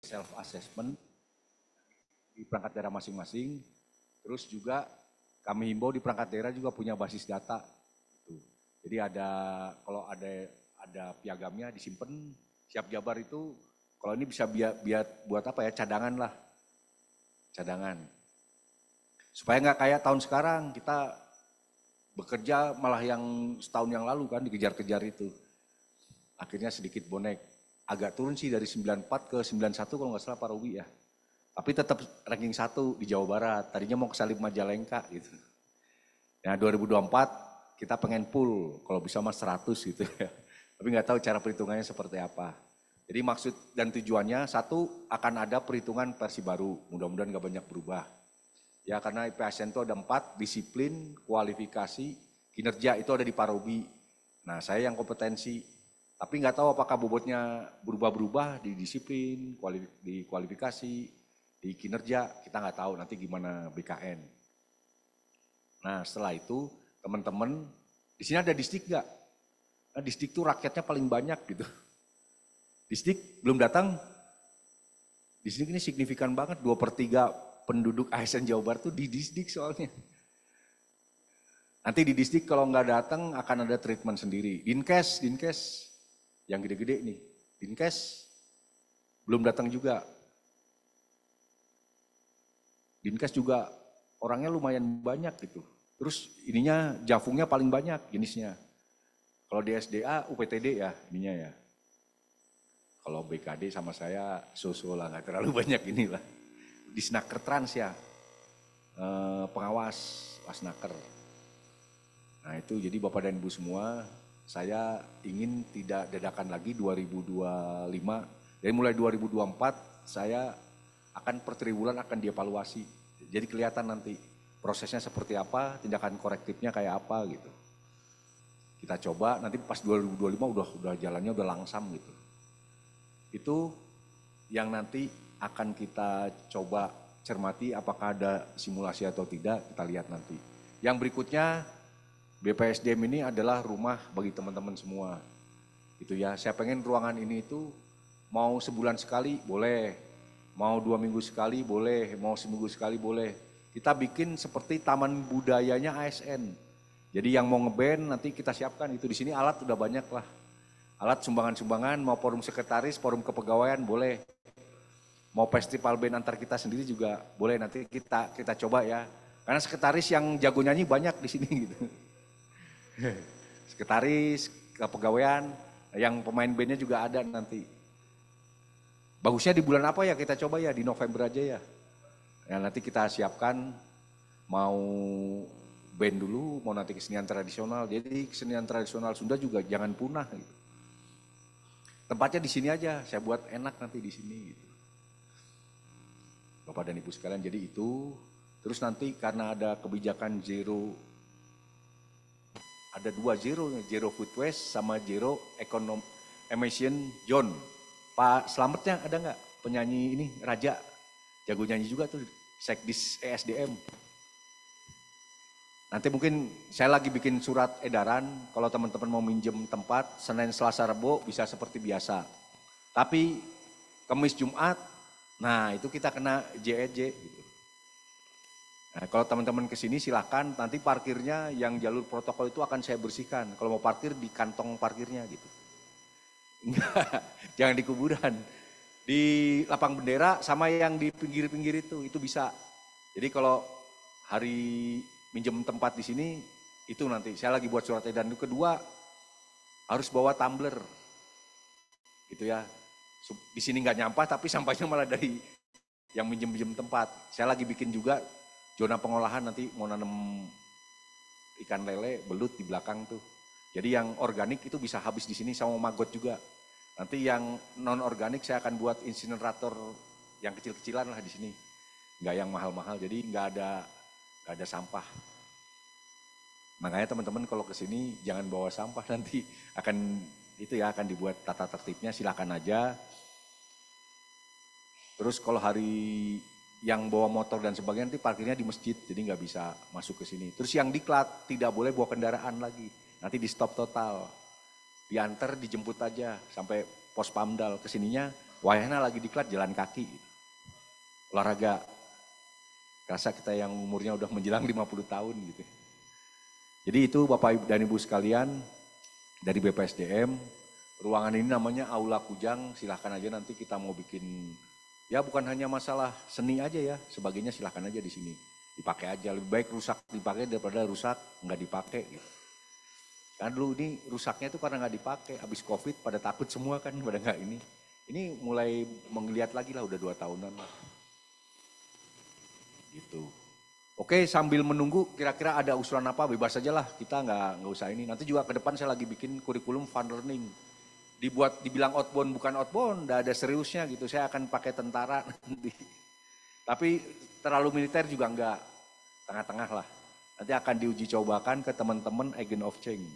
self assessment di perangkat daerah masing-masing. Terus juga kami himbau di perangkat daerah juga punya basis data. Jadi kalau ada piagamnya disimpan, siap jabar itu kalau ini bisa buat apa ya, cadangan lah. Cadangan. Supaya nggak kayak tahun sekarang kita bekerja malah yang setahun yang lalu kan dikejar-kejar itu. Akhirnya sedikit bonek. Agak turun sih dari 94 ke 91 kalau nggak salah Pak Robi ya. Tapi tetap ranking 1 di Jawa Barat. Tadinya mau kesalip Majalengka gitu. Nah 2024 kita pengen full, kalau bisa mas 100 gitu ya. Tapi nggak tahu cara perhitungannya seperti apa. Jadi maksud dan tujuannya, satu, akan ada perhitungan versi baru. Mudah-mudahan nggak banyak berubah. Ya karena IPASN itu ada 4, disiplin, kualifikasi, kinerja itu ada di Pak Robi. Nah saya yang kompetensi. Tapi nggak tahu apakah bobotnya berubah-berubah di disiplin, di kualifikasi, di kinerja. Kita nggak tahu nanti gimana BKN. Nah setelah itu teman-teman, di sini ada distrik nggak? Nah, distrik itu rakyatnya paling banyak gitu. Distrik belum datang, distrik ini signifikan banget, 2/3 penduduk ASN Jawa Barat itu di distrik soalnya. Nanti di distrik kalau nggak datang akan ada treatment sendiri. Dinkes yang gede-gede nih, Dinkes belum datang juga. Dinkes juga orangnya lumayan banyak gitu. Terus ininya jafungnya paling banyak jenisnya. Kalau di SDA, UPTD ya ininya ya. Kalau BKD sama saya so-so lah, nggak terlalu banyak inilah. Di Snaker Trans ya, pengawas Wasnaker. Nah itu jadi Bapak dan Ibu semua, saya ingin tidak dadakan lagi 2025. Dari mulai 2024 saya akan per triwulan akan dievaluasi. Jadi kelihatan nanti prosesnya seperti apa, tindakan korektifnya kayak apa gitu. Kita coba nanti pas 2025 udah jalannya udah langsam gitu. Itu yang nanti akan kita coba cermati apakah ada simulasi atau tidak, kita lihat nanti. Yang berikutnya BPSDM ini adalah rumah bagi teman-teman semua. Itu ya, saya pengen ruangan ini itu mau sebulan sekali boleh, mau 2 minggu sekali boleh, mau seminggu sekali boleh. Kita bikin seperti taman budayanya ASN. Jadi yang mau ngeband nanti kita siapkan itu di sini alat udah banyak lah. Alat sumbangan-sumbangan, mau forum sekretaris, forum kepegawaian boleh. Mau festival band antar kita sendiri juga boleh, nanti kita coba ya. Karena sekretaris yang jago nyanyi banyak di sini gitu. Sekretaris, kepegawaian, yang pemain bandnya juga ada nanti. Bagusnya di bulan apa ya, kita coba ya, di November aja ya. Ya nanti kita siapkan mau band dulu, mau nanti kesenian tradisional. Jadi kesenian tradisional Sunda juga jangan punah gitu. Tempatnya di sini aja, saya buat enak nanti di sini gitu. Bapak dan Ibu sekalian, jadi itu. Terus nanti karena ada kebijakan zero, ada 2 zero food waste sama zero emission zone. Pak Slametnya ada nggak? Penyanyi ini, Raja, jago nyanyi juga tuh, Sekdis ESDM. Nanti mungkin saya lagi bikin surat edaran, kalau teman-teman mau minjem tempat, Senin, Selasa, Rabu bisa seperti biasa. Tapi Kamis, Jumat, nah itu kita kena JEJ gitu. Nah, kalau teman-teman kesini silahkan, nanti parkirnya yang jalur protokol itu akan saya bersihkan. Kalau mau parkir di kantong parkirnya gitu. Enggak, jangan di kuburan. Di lapang bendera sama yang di pinggir-pinggir itu bisa. Jadi kalau hari minjem tempat di sini, itu nanti saya lagi buat surat edaran. Kedua, harus bawa tumbler. Gitu ya. Di sini nggak nyampah tapi sampahnya malah dari yang minjem-minjem tempat. Saya lagi bikin juga zona pengolahan, nanti mau nanam ikan lele, belut di belakang tuh. Jadi yang organik itu bisa habis di sini sama maggot juga. Nanti yang non organik saya akan buat insinerator yang kecil-kecilan lah di sini. Nggak yang mahal-mahal, jadi nggak ada sampah. Makanya teman-teman kalau ke sini jangan bawa sampah, nanti akan dibuat tata tertibnya, silakan aja. Terus kalau hari yang bawa motor dan sebagainya nanti parkirnya di masjid, jadi nggak bisa masuk ke sini. Terus yang diklat tidak boleh bawa kendaraan lagi, nanti di stop total, diantar dijemput aja sampai pos Pamdal. Kesininya wayahna lagi diklat jalan kaki, olahraga. Rasa kita yang umurnya udah menjelang 50 tahun gitu. Jadi itu Bapak dan Ibu sekalian dari BPSDM, ruangan ini namanya Aula Kujang, silahkan aja nanti kita mau bikin, ya bukan hanya masalah seni aja ya, sebagainya silahkan aja di sini. Dipakai aja, lebih baik rusak dipakai daripada rusak nggak dipakai gitu. Karena dulu ini rusaknya itu karena nggak dipakai, habis COVID pada takut semua kan, pada nggak ini. Ini mulai menggeliat lagi lah, udah 2 tahunan lah. Gitu. Oke, sambil menunggu kira-kira ada usulan apa, bebas aja lah, kita nggak usah ini. Nanti juga ke depan saya lagi bikin kurikulum fun learning. Dibilang outbound bukan outbound, udah ada seriusnya gitu, saya akan pakai tentara nanti. Tapi terlalu militer juga enggak, tengah-tengah lah. Nanti akan diuji cobakan ke teman-teman agent of change.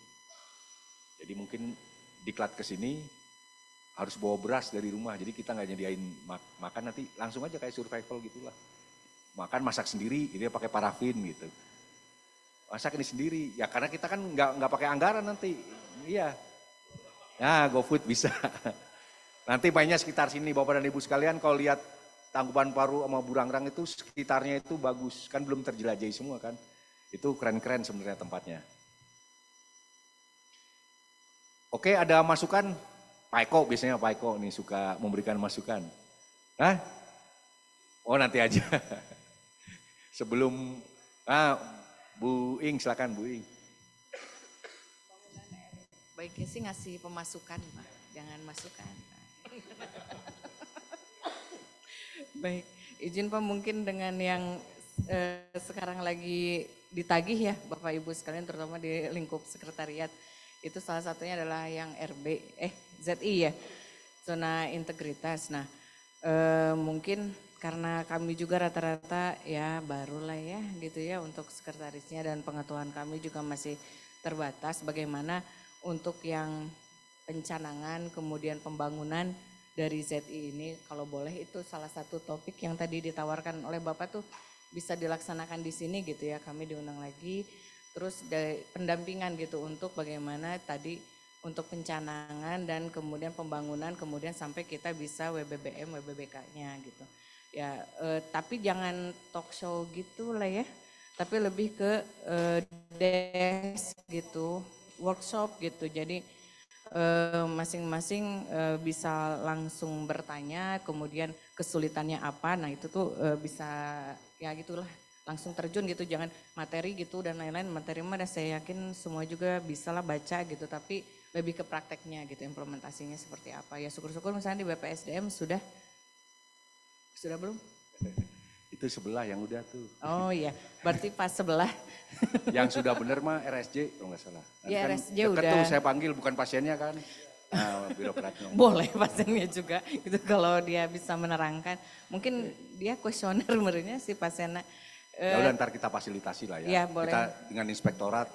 Jadi mungkin diklat ke sini harus bawa beras dari rumah, jadi kita nggak nyediain makan, nanti langsung aja kayak survival gitulah. Makan masak sendiri, jadi pakai parafin gitu. Masak ini sendiri, ya karena kita kan nggak pakai anggaran nanti, iya. Nah, GoFood bisa. Nanti mainnya sekitar sini, Bapak dan Ibu sekalian, kalau lihat Tangkuban Paru sama Burangrang itu sekitarnya itu bagus, kan belum terjelajahi semua kan. Itu keren-keren sebenarnya tempatnya. Oke, ada masukan? Pak Eko, biasanya Pak Eko nih suka memberikan masukan. Hah? Oh nanti aja. Sebelum, Bu Ing, silakan Bu Ing. Baiknya sih ngasih pemasukan, Pak. Jangan masukan. Baik, izin Pak mungkin dengan yang sekarang lagi ditagih ya Bapak Ibu sekalian, terutama di lingkup sekretariat. Itu salah satunya adalah yang ZI ya, zona integritas. Nah mungkin karena kami juga rata-rata ya barulah ya gitu ya untuk sekretarisnya, dan pengetahuan kami juga masih terbatas bagaimana untuk yang pencanangan kemudian pembangunan dari ZI ini, kalau boleh itu salah satu topik yang tadi ditawarkan oleh Bapak tuh bisa dilaksanakan di sini gitu ya, kami diundang lagi, terus dari pendampingan gitu untuk bagaimana tadi untuk pencanangan dan kemudian pembangunan, kemudian sampai kita bisa WBBM, WBBK-nya gitu. Ya, tapi jangan talk show gitu lah ya, tapi lebih ke desk gitu, workshop gitu. Jadi masing-masing bisa langsung bertanya, kemudian kesulitannya apa, nah itu tuh bisa ya gitulah, langsung terjun gitu, jangan materi gitu dan lain-lain. Materi mah saya yakin semua juga bisa lah baca gitu, tapi lebih ke prakteknya gitu, implementasinya seperti apa. Ya syukur-syukur misalnya di BPSDM sudah belum? Itu sebelah yang udah tuh. Oh iya, berarti pas sebelah. Yang sudah bener mah RSJ kalau nggak salah. Ya kan RSJ deket udah. tuh saya panggil, bukan pasiennya kan. Nah, birokratnya. Boleh pasiennya juga, itu kalau dia bisa menerangkan. Mungkin dia kuesioner menurutnya si pasiennya. Ya udah ntar kita fasilitasi lah ya. Ya boleh. Kita dengan inspektorat,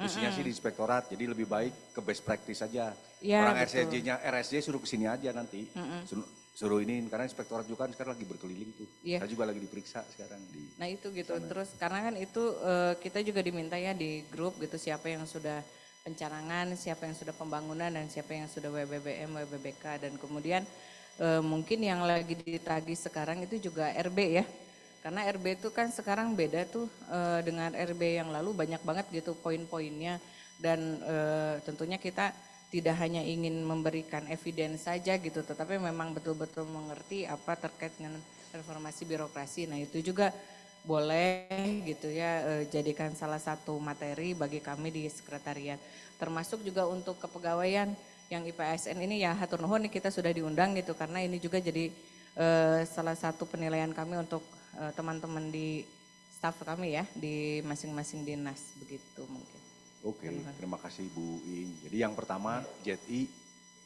mestinya sih di inspektorat, jadi lebih baik ke best practice aja. Ya, Orang betul. RSJ suruh kesini aja nanti. Suruh ini, karena inspektorat juga kan sekarang lagi berkeliling tuh. Iya. Saya juga lagi diperiksa sekarang. Nah itu gitu, terus karena kan itu kita juga diminta ya di grup gitu, siapa yang sudah pencanangan, siapa yang sudah pembangunan, dan siapa yang sudah WBBM, WBBK, dan kemudian mungkin yang lagi ditagih sekarang itu juga RB ya. Karena RB itu kan sekarang beda tuh dengan RB yang lalu, banyak banget gitu poin-poinnya, dan tentunya kita tidak hanya ingin memberikan evidence saja gitu, tetapi memang betul-betul mengerti apa terkait dengan reformasi birokrasi. Nah itu juga boleh gitu ya, jadikan salah satu materi bagi kami di sekretariat. Termasuk juga untuk kepegawaian yang IPASN ini ya, hatur nuhun nih kita sudah diundang gitu, karena ini juga jadi salah satu penilaian kami untuk teman-teman di staf kami ya, di masing-masing dinas begitu mungkin. Oke, terima kasih Bu Ing. Jadi yang pertama ZI,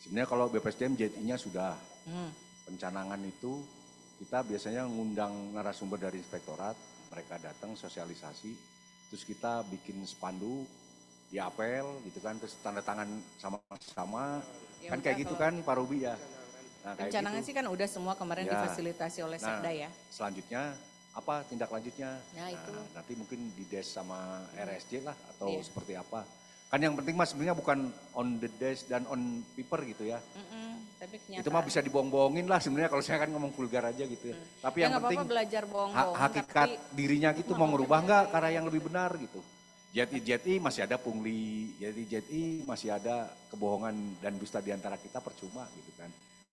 sebenarnya kalau BPSDM ZI-nya sudah. Pencanangan itu kita biasanya ngundang narasumber dari inspektorat, mereka datang sosialisasi, terus kita bikin spanduk, diapel gitu kan, terus tanda tangan sama-sama, ya, kan kayak gitu kan Pak Ruby ya. Nah, pencanangan gitu sih kan udah semua kemarin ya difasilitasi oleh Sekda ya. Selanjutnya apa tindak lanjutnya? Nah, itu. Nanti mungkin di DES sama RSJ lah atau seperti apa. Kan yang penting mas sebenarnya bukan on the desk dan on paper gitu ya. Tapi Itu mah bisa dibohong-bohongin lah sebenarnya kalau saya kan ngomong vulgar aja gitu ya. Tapi ya yang nggak penting apa-apa belajar bohong-bohongan, hakikat tapi dirinya gitu mau ngerubah nggak ke arah yang lebih benar gitu. JTI masih ada pungli, JTI masih ada kebohongan dan dusta di antara kita percuma gitu kan.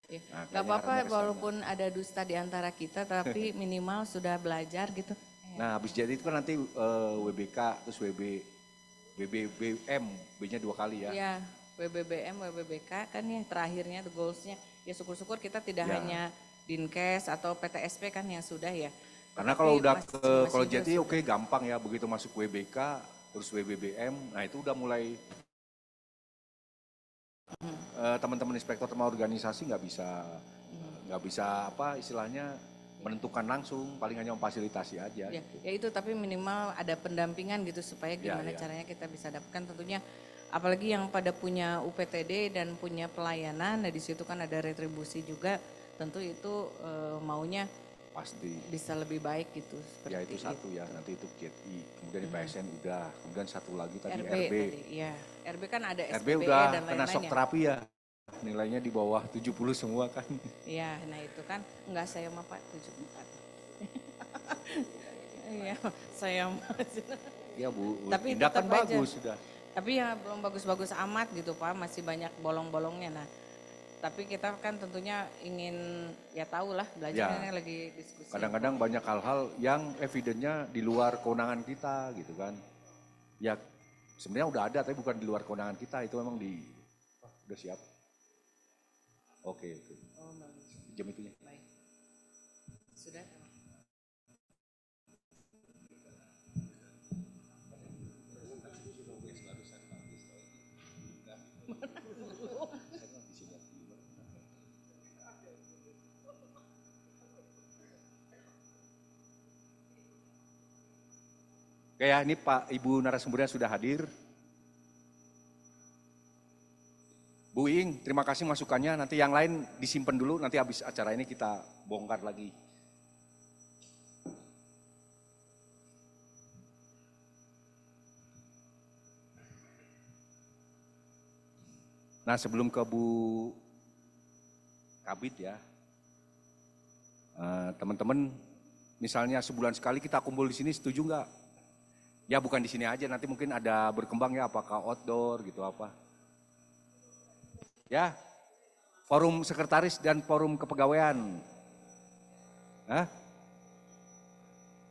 ya, Nah, nggak kayaknya apa-apa arahnya ke sana. walaupun ada dusta di antara kita, tapi minimal sudah belajar gitu. Nah habis JTI itu kan nanti WBK terus WBBM, B-nya 2 kali ya. Ya, WBBM, WBBK kan ya terakhirnya the goals-nya. Ya syukur-syukur kita tidak Ya. hanya Dinkes atau PTSP kan yang sudah ya. Karena Tetapi kalau udah masing-masing kalau juga JTI sudah. oke gampang ya, begitu masuk WBK terus WBBM, nah itu udah mulai teman-teman inspektor sama organisasi nggak bisa apa istilahnya menentukan langsung, paling hanya memfasilitasi aja. Ya, Gitu. ya itu tapi minimal ada pendampingan gitu supaya gimana Ya. caranya kita bisa dapatkan tentunya apalagi yang pada punya UPTD dan punya pelayanan, nah di situ kan ada retribusi juga, tentu itu maunya Pasti. bisa lebih baik gitu. Ya itu seperti satu ya, nanti itu JTI, kemudian di PSN udah, kemudian satu lagi tadi RB. RB. Tadi, ya. RB kan ada RB SPPE udah dan kena lain-lain shock ya. terapi ya, nilainya di bawah 70 semua kan. Iya, nah itu kan enggak saya mah Pak 74. Iya, saya mah. Ya Bu, Tapi Indah kan tetap aja. bagus sudah. Tapi ya belum bagus-bagus amat gitu Pak, masih banyak bolong-bolongnya. Nah, tapi kita kan tentunya ingin ya tahu lah belajarnya Ya. lagi diskusi. Kadang-kadang banyak hal-hal yang evidennya di luar kewenangan kita gitu kan. Ya sebenarnya udah ada tapi bukan di luar kewenangan kita, itu memang udah siap. Oke. Oh, bagus. Jam itunya. Baik. Sudah. Oke ya, ini Pak Ibu narasumbernya sudah hadir. Bu Iing, terima kasih masukannya. Nanti yang lain disimpan dulu, nanti habis acara ini kita bongkar lagi. Nah sebelum ke Bu Kabit ya, teman-teman misalnya sebulan sekali kita kumpul di sini, setuju nggak? Ya bukan di sini aja, nanti mungkin ada berkembang ya, apakah outdoor gitu apa. Ya, forum sekretaris dan forum kepegawaian. Hah?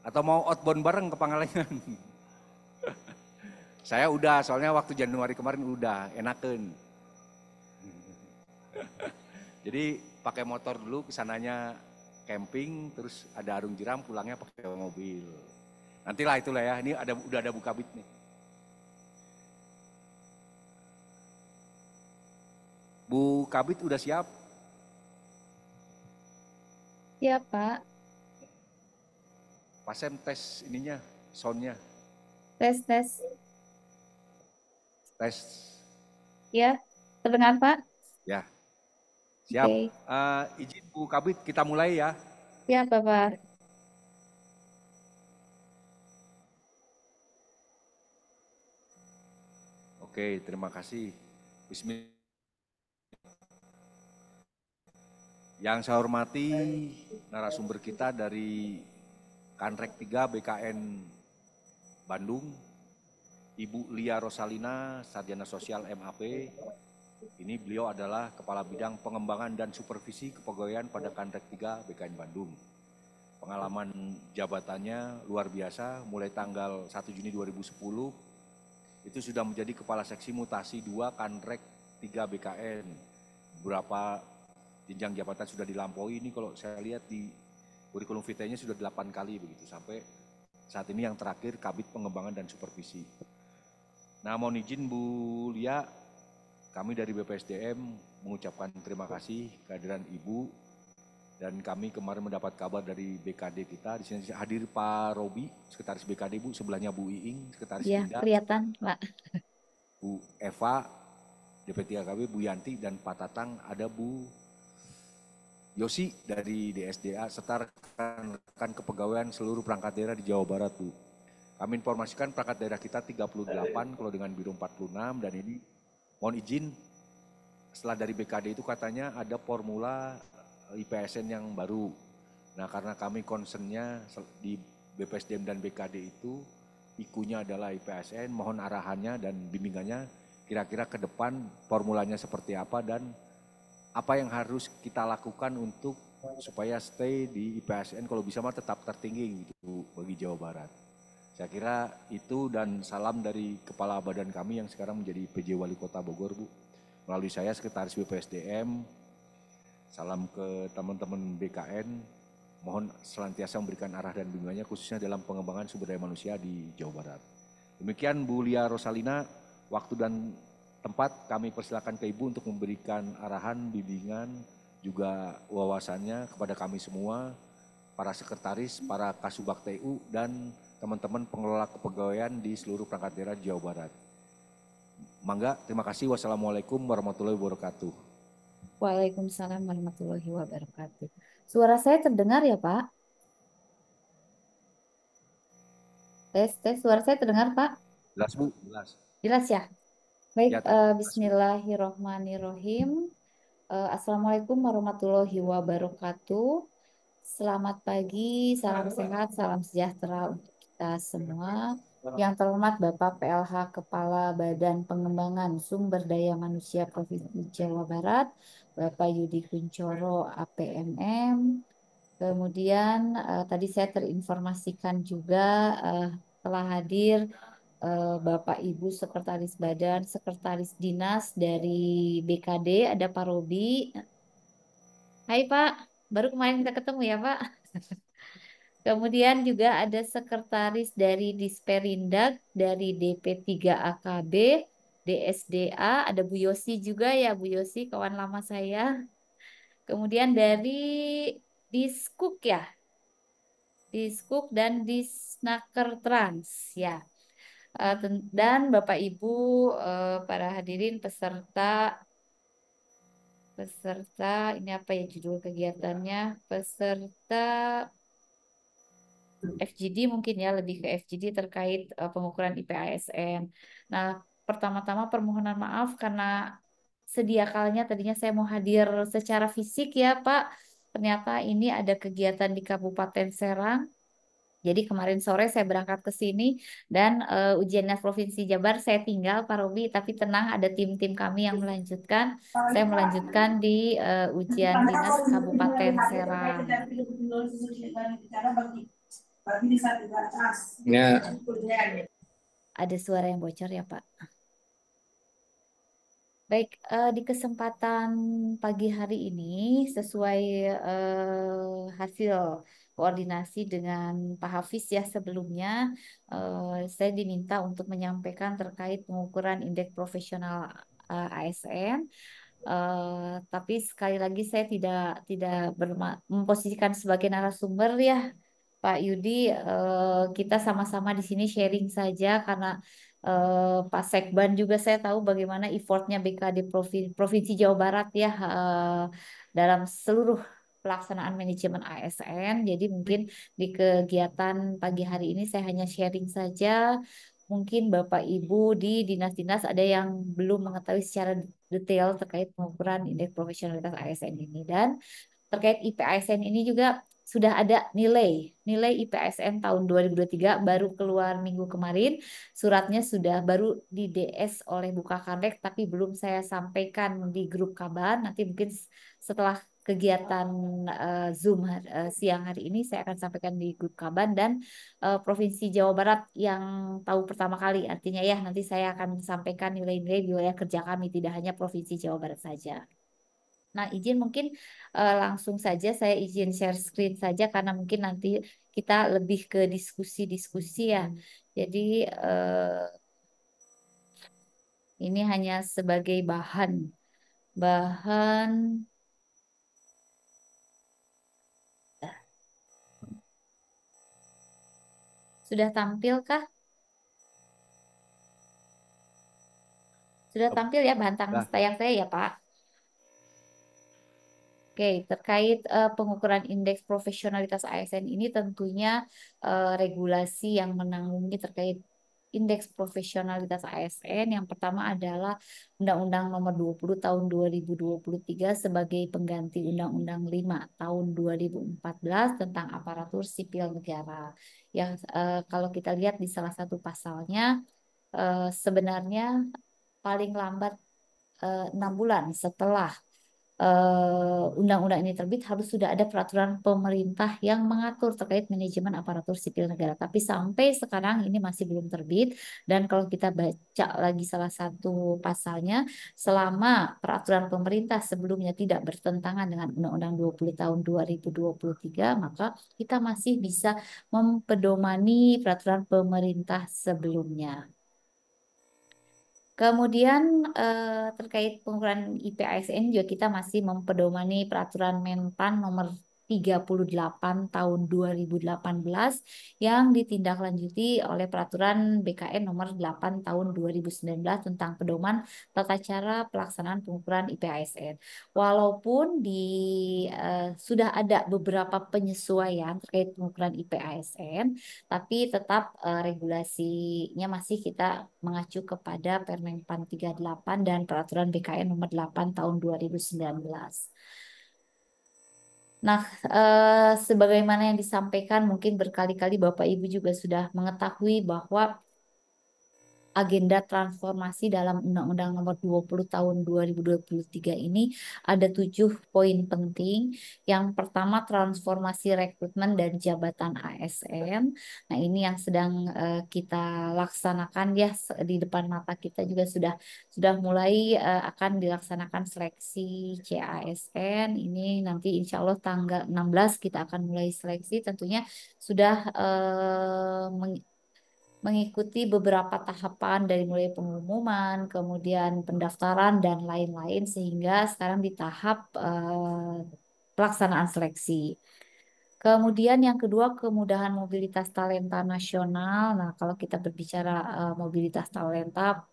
Atau mau outbound bareng ke Pangalengan? Saya udah, soalnya waktu Januari kemarin udah, enaken. Jadi pakai motor dulu, kesananya camping, terus ada arung jeram, pulangnya pakai mobil. Nantilah itulah ya, ini udah ada Bu Kabit nih. Bu Kabit udah siap? Ya, Pak. Pasien tes ininya, soundnya, Tes, tes. tes. Ya, terdengar, Pak? Ya, siap. Oke. Izin Bu Kabit, kita mulai ya. Ya, Bapak. Oke, terima kasih. Bismillah. Yang saya hormati narasumber kita dari Kanrek 3 BKN Bandung, Ibu Lia Rosalina, Sarjana Sosial MAP. Ini beliau adalah Kepala Bidang Pengembangan dan Supervisi Kepegawaian pada Kanrek 3 BKN Bandung. Pengalaman jabatannya luar biasa, mulai tanggal 1 Juni 2010, itu sudah menjadi Kepala Seksi Mutasi 2 Kanrek 3 BKN. Beberapa jenjang jabatan sudah dilampaui, ini kalau saya lihat di kurikulum vitae-nya sudah 8 kali begitu, sampai saat ini yang terakhir Kabid Pengembangan dan Supervisi. Nah mohon izin Bu Lia, kami dari BPSDM mengucapkan terima kasih kehadiran Ibu, dan kami kemarin mendapat kabar dari BKD kita, di sini hadir Pak Robi, Sekretaris BKD Bu, sebelahnya Bu Iing, Sekretaris Ya, Pindah, kelihatan, Pak. Bu Eva, DP3KB, Bu Yanti, dan Pak Tatang, ada Bu Yosi dari DSDA, serta rekan-rekan kepegawaian seluruh perangkat daerah di Jawa Barat, Bu. kami informasikan perangkat daerah kita 38, kalau dengan Biro 46, dan ini mohon izin setelah dari BKD itu katanya ada formula IPSN yang baru. Nah karena kami concernnya di BPSDM dan BKD itu ikunya adalah IPSN, mohon arahannya dan bimbingannya kira-kira ke depan formulanya seperti apa dan apa yang harus kita lakukan untuk supaya stay di IPSN kalau bisa mah tetap tertinggi gitu bagi Jawa Barat. Saya kira itu dan salam dari Kepala Badan kami yang sekarang menjadi PJ Wali Kota Bogor, Bu. Melalui saya Sekretaris BPSDM, salam ke teman-teman BKN, mohon senantiasa memberikan arah dan bimbingannya khususnya dalam pengembangan sumber daya manusia di Jawa Barat. Demikian Bu Lia Rosalina, waktu dan tempat kami persilakan ke Ibu untuk memberikan arahan, bimbingan, juga wawasannya kepada kami semua, para sekretaris, para Kasubag TU, dan teman-teman pengelola kepegawaian di seluruh perangkat daerah Jawa Barat. Mangga, terima kasih. Wassalamualaikum warahmatullahi wabarakatuh. Waalaikumsalam warahmatullahi wabarakatuh. Suara saya terdengar ya, Pak? Tes, tes. Suara saya terdengar, Pak? Jelas Bu? Jelas. Jelas ya? Baik, Ya, jelas Bu. Bismillahirrohmanirrohim. Assalamualaikum warahmatullahi wabarakatuh. Selamat pagi, salam sehat, salam sejahtera untuk kita semua. Yang terhormat Bapak PLH Kepala Badan Pengembangan Sumber Daya Manusia Provinsi Jawa Barat, Bapak Yudi Kunchoro APMM. Kemudian tadi saya terinformasikan juga telah hadir Bapak Ibu Sekretaris Badan, Sekretaris Dinas dari BKD, ada Pak Robi. Hai Pak, baru kemarin kita ketemu ya Pak. Kemudian juga ada sekretaris dari Disperindag, dari DP3AKB, DSDA, ada Bu Yosi juga ya, Bu Yosi kawan lama saya. Kemudian dari Diskuk ya, Diskuk dan Disnaker Trans ya. Dan Bapak Ibu para hadirin peserta peserta ini apa ya judul kegiatannya? Peserta FGD mungkin ya, lebih ke FGD terkait pengukuran IPASN. Nah, pertama-tama permohonan maaf karena sedia kalanya tadinya saya mau hadir secara fisik ya Pak. Ternyata ini ada kegiatan di Kabupaten Serang. Jadi kemarin sore saya berangkat ke sini dan ujiannya Provinsi Jabar saya tinggal Pak Robi, tapi tenang ada tim-tim kami yang melanjutkan. Saya melanjutkan di ujian dinas Kabupaten Serang. Ya. Ada suara yang bocor ya Pak. Baik, di kesempatan pagi hari ini sesuai hasil koordinasi dengan Pak Hafiz ya sebelumnya, saya diminta untuk menyampaikan terkait pengukuran indeks profesional ASN. Tapi sekali lagi saya tidak memposisikan sebagai narasumber ya, Pak Yudi. Kita sama-sama di sini sharing saja karena Pak Sekban juga saya tahu bagaimana effortnya BKD Provinsi Jawa Barat ya dalam seluruh pelaksanaan manajemen ASN. Jadi mungkin di kegiatan pagi hari ini saya hanya sharing saja. Mungkin Bapak Ibu di dinas-dinas ada yang belum mengetahui secara detail terkait pengukuran indeks profesionalitas ASN ini. Dan terkait IPASN ini juga sudah ada nilai IPASN tahun 2023 baru keluar minggu kemarin. Suratnya sudah baru di DS oleh Bukakarlek tapi belum saya sampaikan di grup kabar. Nanti mungkin setelah kegiatan Zoom siang hari ini saya akan sampaikan di grup kabar dan Provinsi Jawa Barat yang tahu pertama kali artinya ya nanti saya akan sampaikan nilai-nilai di wilayah kerja kami tidak hanya Provinsi Jawa Barat saja. Nah, izin mungkin langsung saja saya izin share screen saja karena mungkin nanti kita lebih ke diskusi-diskusi ya. Jadi ini hanya sebagai bahan sudah tampil kah? Sudah tampil ya bahan Nah, tayang saya ya Pak? Oke, terkait pengukuran indeks profesionalitas ASN ini tentunya regulasi yang menanggungi terkait indeks profesionalitas ASN yang pertama adalah Undang-Undang Nomor 20 Tahun 2023 sebagai pengganti Undang-Undang 5 Tahun 2014 tentang aparatur sipil negara. Yang kalau kita lihat di salah satu pasalnya sebenarnya paling lambat 6 bulan setelah undang-undang ini terbit harus sudah ada peraturan pemerintah yang mengatur terkait manajemen aparatur sipil negara. Tapi sampai sekarang ini masih belum terbit. Dan kalau kita baca lagi salah satu pasalnya, selama peraturan pemerintah sebelumnya tidak bertentangan dengan Undang-Undang 20 tahun 2023, maka kita masih bisa mempedomani peraturan pemerintah sebelumnya. Kemudian terkait pengukuran IPASN juga kita masih mempedomani peraturan Menpan nomor 38 tahun 2018 yang ditindaklanjuti oleh peraturan BKN nomor 8 tahun 2019 tentang pedoman tata cara pelaksanaan pengukuran IPASN. Walaupun sudah ada beberapa penyesuaian terkait pengukuran IPASN, tapi tetap regulasinya masih kita mengacu kepada Permenpan 38 dan Peraturan BKN Nomor 8 Tahun 2019. Nah, sebagaimana yang disampaikan mungkin berkali-kali Bapak Ibu juga sudah mengetahui bahwa agenda transformasi dalam Undang-Undang Nomor 20 Tahun 2023 ini ada 7 poin penting. Yang pertama transformasi rekrutmen dan jabatan ASN. Nah ini yang sedang kita laksanakan ya di depan mata kita juga sudah mulai akan dilaksanakan seleksi CASN. Ini nanti insya Allah tanggal 16 kita akan mulai seleksi. Tentunya sudah mengikuti beberapa tahapan dari mulai pengumuman, kemudian pendaftaran dan lain-lain sehingga sekarang di tahap pelaksanaan seleksi. Kemudian yang kedua kemudahan mobilitas talenta nasional. Nah, kalau kita berbicara mobilitas talenta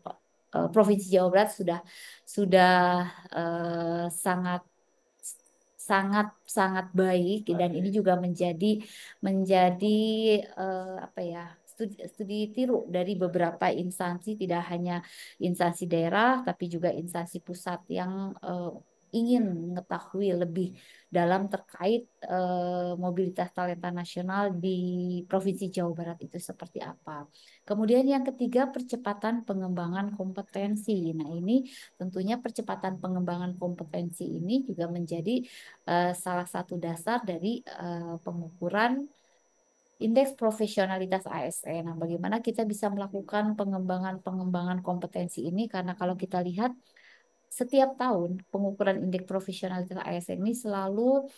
Provinsi Jawa Barat sudah sangat sangat sangat baik dan ini juga menjadi apa ya studi tiru dari beberapa instansi tidak hanya instansi daerah tapi juga instansi pusat yang ingin mengetahui lebih dalam terkait mobilitas talenta nasional di Provinsi Jawa Barat itu seperti apa. Kemudian yang ketiga percepatan pengembangan kompetensi. Nah, ini tentunya percepatan pengembangan kompetensi ini juga menjadi salah satu dasar dari pengukuran indeks profesionalitas ASN. Nah, bagaimana kita bisa melakukan pengembangan kompetensi ini? Karena kalau kita lihat setiap tahun pengukuran indeks profesionalitas ASN ini selalu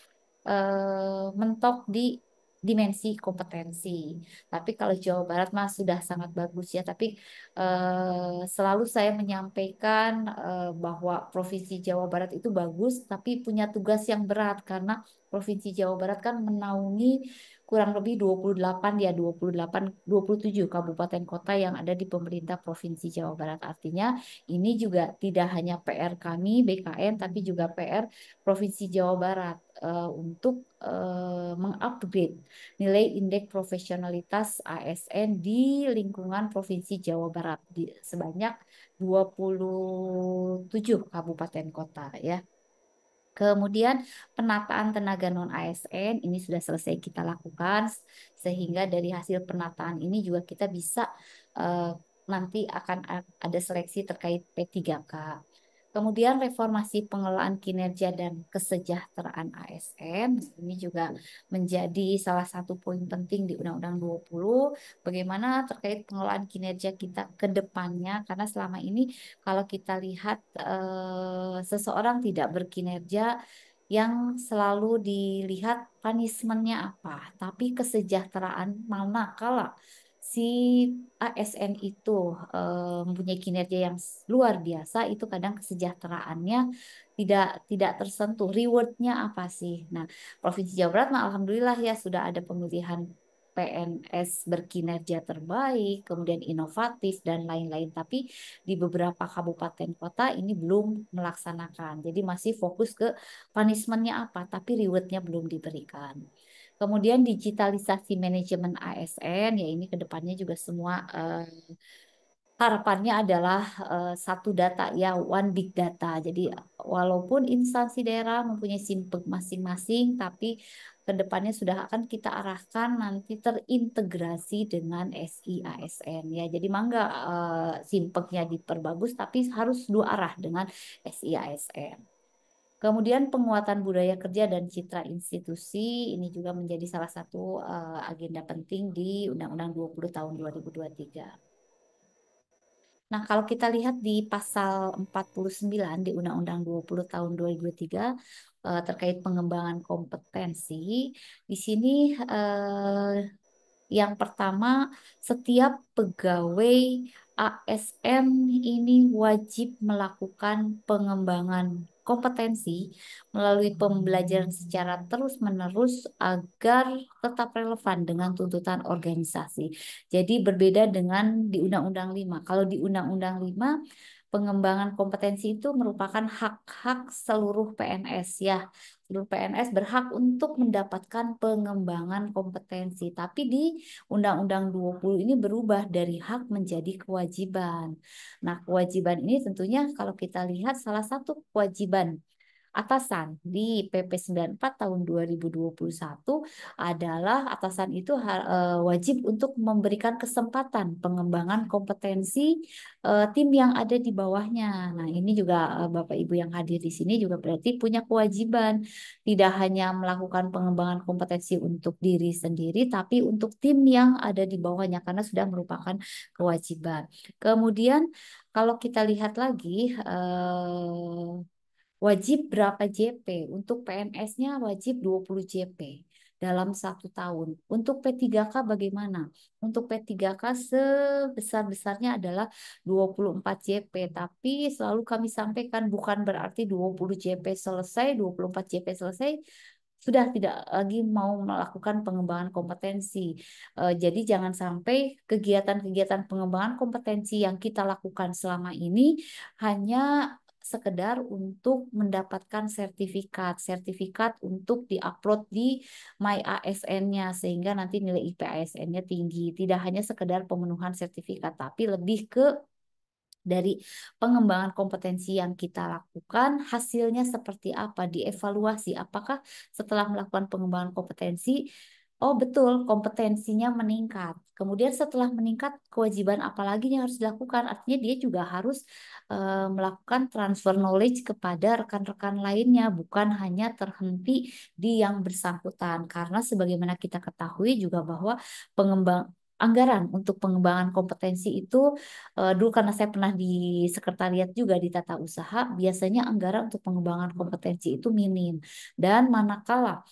mentok di dimensi kompetensi. Tapi kalau Jawa Barat mah sudah sangat bagus ya. Tapi selalu saya menyampaikan bahwa Provinsi Jawa Barat itu bagus, tapi punya tugas yang berat karena Provinsi Jawa Barat kan menaungi kurang lebih 28 ya 27 kabupaten kota yang ada di pemerintah Provinsi Jawa Barat. Artinya ini juga tidak hanya PR kami BKN tapi juga PR Provinsi Jawa Barat untuk mengupgrade nilai indeks profesionalitas ASN di lingkungan Provinsi Jawa Barat sebanyak 27 kabupaten kota ya. Kemudian penataan tenaga non ASN ini sudah selesai kita lakukan sehingga dari hasil penataan ini juga kita bisa nanti akan ada seleksi terkait P3K. Kemudian reformasi pengelolaan kinerja dan kesejahteraan ASN ini juga menjadi salah satu poin penting di Undang-Undang 20. Bagaimana terkait pengelolaan kinerja kita ke depannya karena selama ini kalau kita lihat seseorang tidak berkinerja yang selalu dilihat punishment-nya apa, tapi kesejahteraan mana kala si ASN itu mempunyai kinerja yang luar biasa, itu kadang kesejahteraannya tidak tersentuh. Reward-nya apa sih? Nah, Provinsi Jawa Barat, nah, alhamdulillah ya sudah ada pemilihan PNS berkinerja terbaik, kemudian inovatif dan lain-lain. Tapi di beberapa kabupaten kota ini belum melaksanakan. Jadi masih fokus ke punishment-nya apa, tapi reward-nya belum diberikan. Kemudian digitalisasi manajemen ASN, ya ini kedepannya juga semua harapannya adalah satu data ya, one big data. Jadi walaupun instansi daerah mempunyai simpek masing-masing, tapi kedepannya sudah akan kita arahkan nanti terintegrasi dengan SI ASN ya. Jadi mangga simpeknya diperbagus, tapi harus dua arah dengan SI ASN. Kemudian penguatan budaya kerja dan citra institusi ini juga menjadi salah satu agenda penting di Undang-Undang 20 tahun 2023. Nah, kalau kita lihat di pasal 49 di Undang-Undang 20 tahun 2023 terkait pengembangan kompetensi, di sini yang pertama, setiap pegawai ASN ini wajib melakukan pengembangan kompetensi melalui pembelajaran secara terus-menerus agar tetap relevan dengan tuntutan organisasi. Jadi berbeda dengan di Undang-Undang 5. Kalau di Undang-Undang 5, pengembangan kompetensi itu merupakan hak-hak seluruh PNS ya. Seluruh PNS berhak untuk mendapatkan pengembangan kompetensi. Tapi di Undang-Undang 20 ini berubah dari hak menjadi kewajiban. Nah, kewajiban ini tentunya kalau kita lihat salah satu kewajiban atasan di PP 94 tahun 2021 adalah atasan itu wajib untuk memberikan kesempatan pengembangan kompetensi tim yang ada di bawahnya. Nah, ini juga Bapak Ibu yang hadir di sini juga berarti punya kewajiban tidak hanya melakukan pengembangan kompetensi untuk diri sendiri tapi untuk tim yang ada di bawahnya karena sudah merupakan kewajiban. Kemudian kalau kita lihat lagi wajib berapa JP? Untuk PNS-nya wajib 20 JP dalam 1 tahun. Untuk P3K bagaimana? Untuk P3K sebesar-besarnya adalah 24 JP. Tapi selalu kami sampaikan bukan berarti 20 JP selesai, 24 JP selesai, sudah tidak lagi mau melakukan pengembangan kompetensi. Jadi jangan sampai kegiatan-kegiatan pengembangan kompetensi yang kita lakukan selama ini hanya sekedar untuk mendapatkan sertifikat untuk diupload di My ASN-nya sehingga nanti nilai IP ASN-nya tinggi. Tidak hanya sekedar pemenuhan sertifikat, tapi lebih ke dari pengembangan kompetensi yang kita lakukan, hasilnya seperti apa, dievaluasi. Apakah setelah melakukan pengembangan kompetensi, oh betul, kompetensinya meningkat. Kemudian setelah meningkat, kewajiban apa lagi yang harus dilakukan? Artinya dia juga harus melakukan transfer knowledge kepada rekan-rekan lainnya, bukan hanya terhenti di yang bersangkutan. Karena sebagaimana kita ketahui juga bahwa pengembang anggaran untuk pengembangan kompetensi itu dulu karena saya pernah di sekretariat juga di tata usaha, biasanya anggaran untuk pengembangan kompetensi itu minim. Dan manakala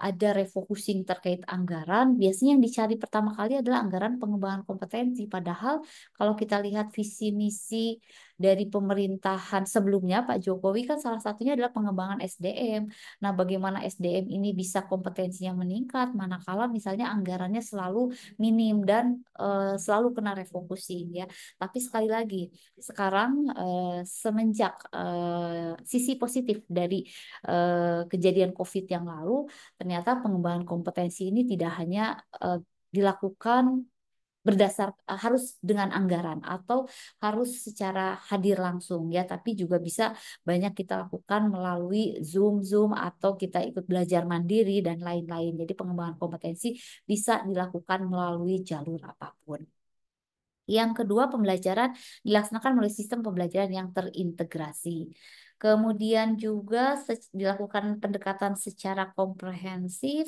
ada refocusing terkait anggaran, biasanya yang dicari pertama kali adalah anggaran pengembangan kompetensi. Padahal kalau kita lihat visi misi dari pemerintahan sebelumnya, Pak Jokowi kan salah satunya adalah pengembangan SDM. Nah, bagaimana SDM ini bisa kompetensinya meningkat, manakala misalnya anggarannya selalu minim dan selalu kena refocusing ya. Tapi sekali lagi, sekarang semenjak sisi positif dari kejadian COVID yang lalu, ternyata pengembangan kompetensi ini tidak hanya dilakukan berdasar harus dengan anggaran atau harus secara hadir langsung ya, tapi juga bisa banyak kita lakukan melalui Zoom atau kita ikut belajar mandiri dan lain-lain. Jadi pengembangan kompetensi bisa dilakukan melalui jalur apapun. Yang kedua, pembelajaran dilaksanakan melalui sistem pembelajaran yang terintegrasi. Kemudian juga dilakukan pendekatan secara komprehensif,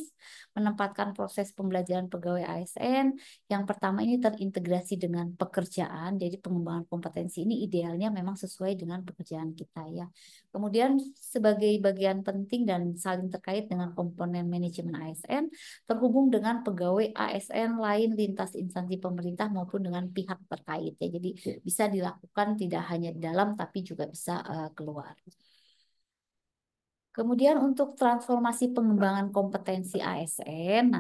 menempatkan proses pembelajaran pegawai ASN. Yang pertama ini terintegrasi dengan pekerjaan, jadi pengembangan kompetensi ini idealnya memang sesuai dengan pekerjaan kita ya. Kemudian sebagai bagian penting dan saling terkait dengan komponen manajemen ASN, terhubung dengan pegawai ASN lain lintas instansi pemerintah maupun dengan pihak terkait ya. Jadi bisa dilakukan tidak hanya di dalam tapi juga bisa keluar. Kemudian untuk transformasi pengembangan kompetensi ASN,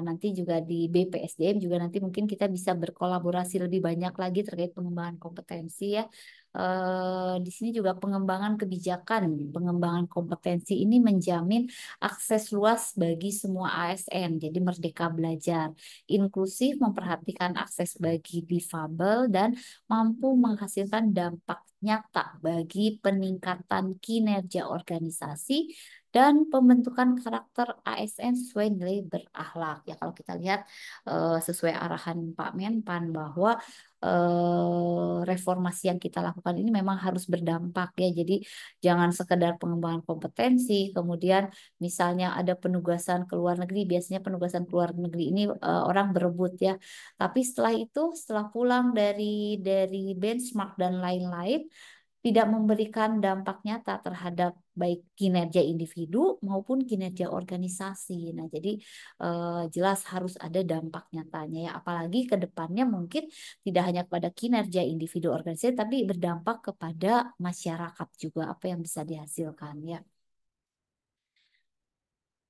nanti juga di BPSDM juga nanti mungkin kita bisa berkolaborasi lebih banyak lagi terkait pengembangan kompetensi ya. Di sini juga pengembangan kebijakan, pengembangan kompetensi ini menjamin akses luas bagi semua ASN, jadi merdeka belajar, inklusif, memperhatikan akses bagi difabel, dan mampu menghasilkan dampak nyata bagi peningkatan kinerja organisasi dan pembentukan karakter ASN sesuai nilai berakhlak. Ya kalau kita lihat sesuai arahan Pak Menpan bahwa reformasi yang kita lakukan ini memang harus berdampak ya. Jadi jangan sekedar pengembangan kompetensi, kemudian misalnya ada penugasan ke luar negeri, biasanya penugasan ke luar negeri ini orang berebut ya. Tapi setelah itu, setelah pulang dari benchmark dan lain-lain, tidak memberikan dampak nyata terhadap baik kinerja individu maupun kinerja organisasi. Nah, jadi jelas harus ada dampak nyatanya ya. Apalagi ke depannya mungkin tidak hanya kepada kinerja individu organisasi, tapi berdampak kepada masyarakat juga apa yang bisa dihasilkan ya.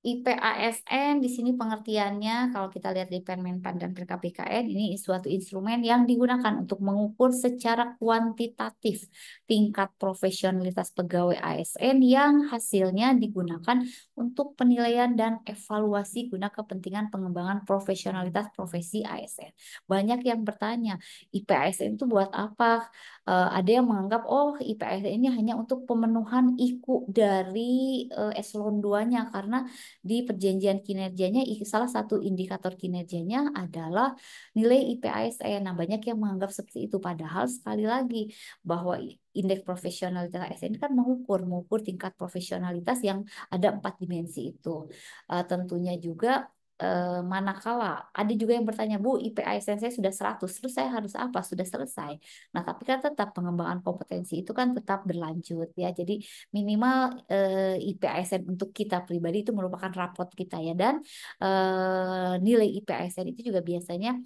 IPASN di sini pengertiannya kalau kita lihat di Permenpan dan PKPKN ini suatu instrumen yang digunakan untuk mengukur secara kuantitatif tingkat profesionalitas pegawai ASN yang hasilnya digunakan untuk penilaian dan evaluasi guna kepentingan pengembangan profesionalitas profesi ASN. Banyak yang bertanya, IPASN itu buat apa? Ada yang menganggap oh IPASN ini hanya untuk pemenuhan IKU dari eselon 2-nya karena di perjanjian kinerjanya salah satu indikator kinerjanya adalah nilai IPASN. Nah, banyak yang menganggap seperti itu padahal sekali lagi bahwa indeks profesionalitas ASN kan mengukur tingkat profesionalitas yang ada 4 dimensi itu. Tentunya juga manakala ada juga yang bertanya, Bu, IPASN saya sudah 100, terus saya harus apa? Sudah selesai. Nah, tapi kan tetap pengembangan kompetensi itu kan tetap berlanjut ya. Jadi minimal IPASN untuk kita pribadi itu merupakan raport kita ya, dan nilai IPASN itu juga biasanya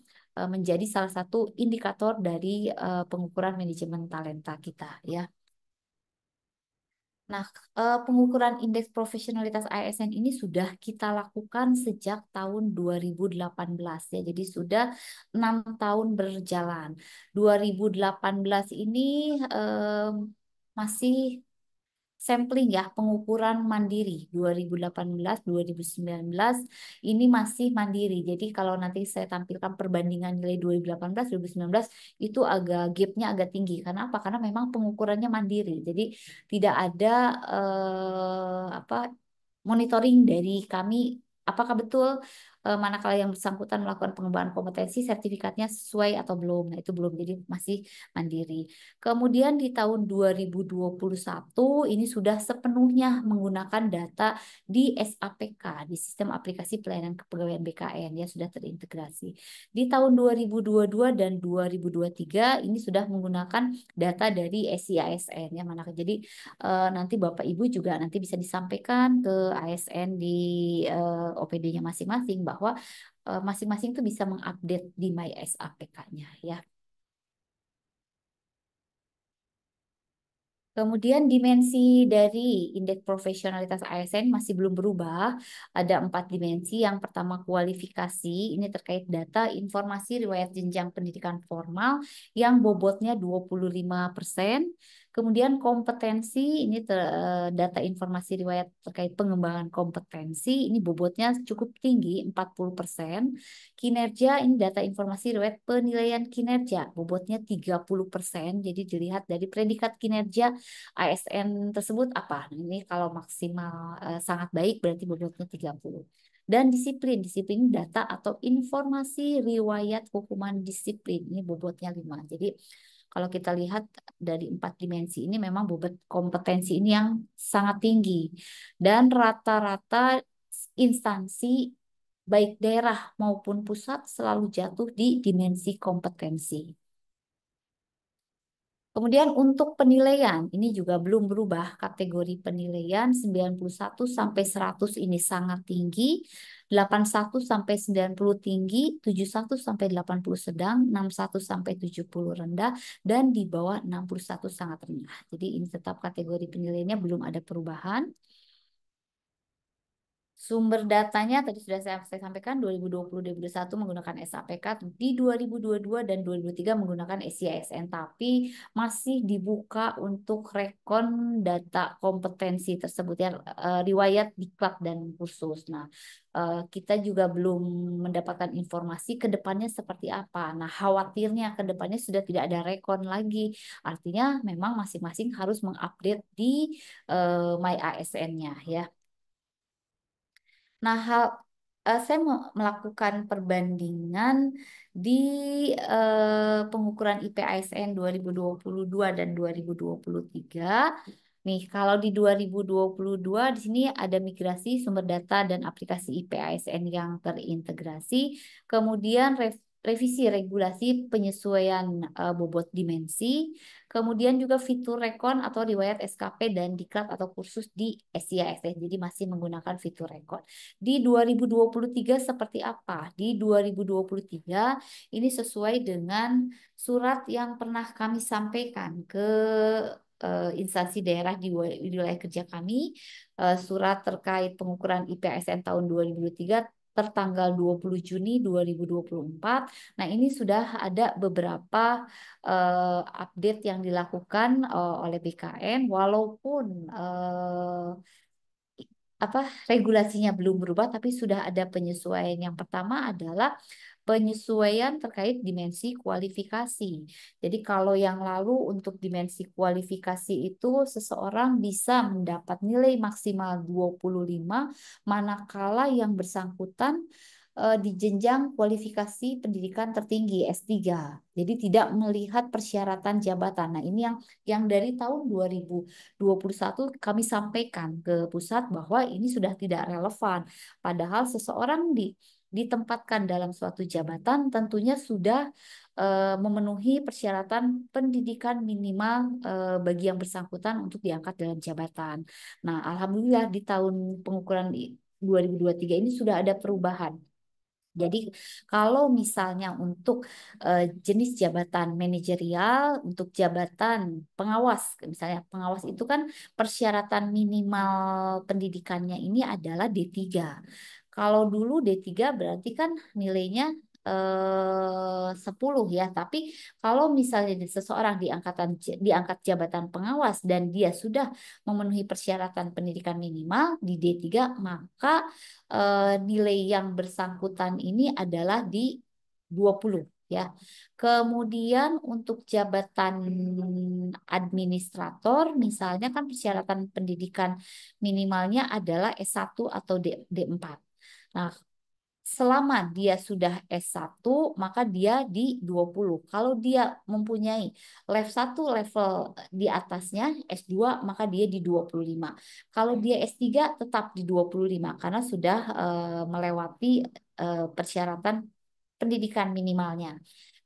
menjadi salah satu indikator dari pengukuran manajemen talenta kita ya. Nah, pengukuran indeks profesionalitas ASN ini sudah kita lakukan sejak tahun 2018 ya. Jadi sudah 6 tahun berjalan. 2018 ini masih sampling ya, pengukuran mandiri 2018 2019 ini masih mandiri. Jadi kalau nanti saya tampilkan perbandingan nilai 2018 2019 itu agak gapnya agak tinggi. Karena apa? Karena memang pengukurannya mandiri. Jadi tidak ada apa monitoring dari kami apakah betul manakala yang bersangkutan melakukan pengembangan kompetensi sertifikatnya sesuai atau belum. Nah, itu belum, jadi masih mandiri. Kemudian di tahun 2021 ini sudah sepenuhnya menggunakan data di SAPK, di Sistem Aplikasi Pelayanan Kepegawaian BKN ya, sudah terintegrasi. Di tahun 2022 dan 2023 ini sudah menggunakan data dari SIASN ya, mana jadi nanti Bapak Ibu juga nanti bisa disampaikan ke ASN di OPD-nya masing-masing bahwa masing-masing itu bisa mengupdate di MySAPK-nya ya. Kemudian dimensi dari indeks profesionalitas ASN masih belum berubah. Ada 4 dimensi. Yang pertama kualifikasi, ini terkait data informasi riwayat jenjang pendidikan formal yang bobotnya 25%. Kemudian kompetensi, ini data informasi riwayat terkait pengembangan kompetensi, ini bobotnya cukup tinggi, 40%. Kinerja, ini data informasi riwayat penilaian kinerja, bobotnya 30%. Jadi dilihat dari predikat kinerja ASN tersebut apa. Ini kalau maksimal sangat baik berarti bobotnya 30. Dan disiplin, disiplin data atau informasi riwayat hukuman disiplin, ini bobotnya 5. Jadi kalau kita lihat dari 4 dimensi ini memang bobot kompetensi ini yang sangat tinggi. Dan rata-rata instansi baik daerah maupun pusat selalu jatuh di dimensi kompetensi. Kemudian untuk penilaian, ini juga belum berubah. Kategori penilaian 91 sampai 100 ini sangat tinggi, 81 sampai 90 tinggi, 71 sampai 80 sedang, 61 sampai 70 rendah, dan di bawah 61 sangat rendah. Jadi ini tetap kategori penilaiannya belum ada perubahan. Sumber datanya tadi sudah saya sampaikan 2020-2021 menggunakan SAPK, di 2022 dan 2003 menggunakan SISN, tapi masih dibuka untuk rekon data kompetensi tersebut ya, riwayat diklat dan kursus. Nah, kita juga belum mendapatkan informasi ke depannya seperti apa. Nah, khawatirnya ke depannya sudah tidak ada rekon lagi. Artinya memang masing-masing harus mengupdate di My ASN-nya ya. Nah, saya mau melakukan perbandingan di pengukuran IPASN 2022 dan 2023. Nih, kalau di 2022 di sini ada migrasi sumber data dan aplikasi IPASN yang terintegrasi, kemudian revisi regulasi penyesuaian bobot dimensi, kemudian juga fitur rekon atau riwayat SKP dan diklat atau kursus di SIASN. Jadi masih menggunakan fitur rekon. Di 2023 seperti apa? Di 2023 ini sesuai dengan surat yang pernah kami sampaikan ke instansi daerah di wilayah kerja kami, surat terkait pengukuran IPSN tahun 2023 tertanggal 20 Juni 2024. Nah, ini sudah ada beberapa update yang dilakukan oleh BKN, walaupun apa regulasinya belum berubah, tapi sudah ada penyesuaian. Yang pertama adalah penyesuaian terkait dimensi kualifikasi. Jadi kalau yang lalu untuk dimensi kualifikasi itu seseorang bisa mendapat nilai maksimal 25, manakala yang bersangkutan di jenjang kualifikasi pendidikan tertinggi S3. Jadi tidak melihat persyaratan jabatan. Nah, ini yang dari tahun 2021 kami sampaikan ke pusat bahwa ini sudah tidak relevan. Padahal seseorang ditempatkan dalam suatu jabatan tentunya sudah memenuhi persyaratan pendidikan minimal bagi yang bersangkutan untuk diangkat dalam jabatan. Nah, alhamdulillah di tahun pengukuran 2023 ini sudah ada perubahan. Jadi kalau misalnya untuk jenis jabatan manajerial, untuk jabatan pengawas, misalnya pengawas itu kan persyaratan minimal pendidikannya ini adalah D3. Kalau dulu D3 berarti kan nilainya 10 ya, tapi kalau misalnya seseorang diangkat jabatan pengawas dan dia sudah memenuhi persyaratan pendidikan minimal di D3, maka nilai yang bersangkutan ini adalah di 20 ya. Kemudian untuk jabatan administrator misalnya kan persyaratan pendidikan minimalnya adalah S1 atau D4. Nah, selama dia sudah S1 maka dia di 20. Kalau dia mempunyai level 1 level di atasnya S2 maka dia di 25. Kalau dia S3 tetap di 25 karena sudah melewati persyaratan pendidikan minimalnya.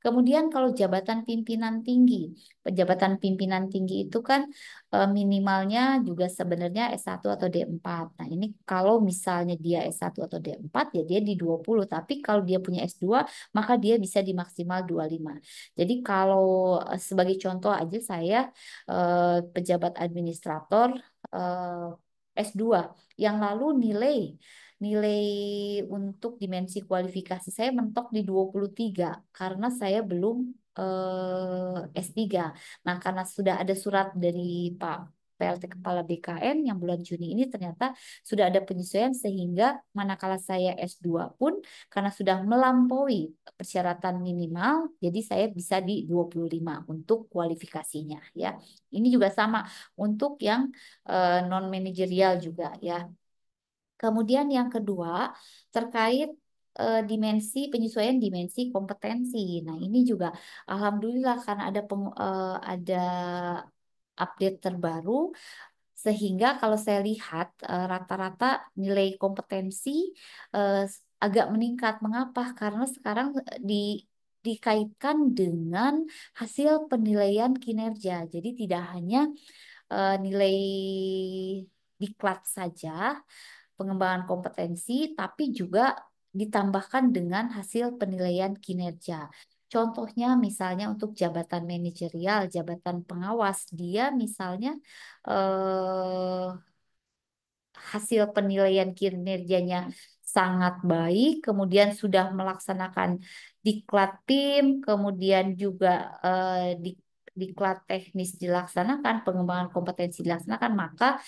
Kemudian kalau jabatan pimpinan tinggi, jabatan pimpinan tinggi itu kan minimalnya juga sebenarnya S1 atau D4. Nah, ini kalau misalnya dia S1 atau D4 ya dia di 20, tapi kalau dia punya S2 maka dia bisa di maksimal 25. Jadi kalau sebagai contoh aja saya pejabat administrator S2 yang lalu nilai nilai untuk dimensi kualifikasi saya mentok di 23 karena saya belum S3. Nah, karena sudah ada surat dari Pak PLT Kepala BKN yang bulan Juni ini ternyata sudah ada penyesuaian sehingga manakala saya S2 pun karena sudah melampaui persyaratan minimal, jadi saya bisa di 25 untuk kualifikasinya ya. Ini juga sama untuk yang non manajerial juga ya. Kemudian yang kedua terkait dimensi penyesuaian dimensi kompetensi. Nah, ini juga alhamdulillah karena ada update terbaru sehingga kalau saya lihat rata-rata nilai kompetensi eh, agak meningkat. Mengapa? Karena sekarang dikaitkan dengan hasil penilaian kinerja. Jadi tidak hanya nilai diklat saja pengembangan kompetensi, tapi juga ditambahkan dengan hasil penilaian kinerja. Contohnya misalnya untuk jabatan manajerial, jabatan pengawas, dia misalnya eh, hasil penilaian kinerjanya sangat baik, kemudian sudah melaksanakan diklat tim, kemudian juga diklat teknis dilaksanakan, pengembangan kompetensi dilaksanakan, maka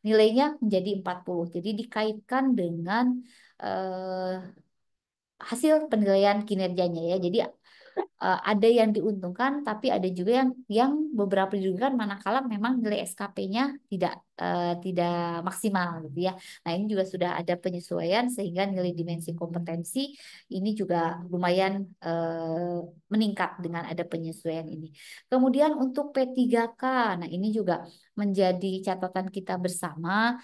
nilainya menjadi 40. Jadi dikaitkan dengan hasil penilaian kinerjanya ya. Jadi ada yang diuntungkan, tapi ada juga yang beberapa dirugikan manakala memang nilai SKP-nya tidak maksimal gitu ya. Nah, ini juga sudah ada penyesuaian sehingga nilai dimensi kompetensi ini juga lumayan meningkat dengan ada penyesuaian ini. Kemudian untuk P3K, nah ini juga menjadi catatan kita bersama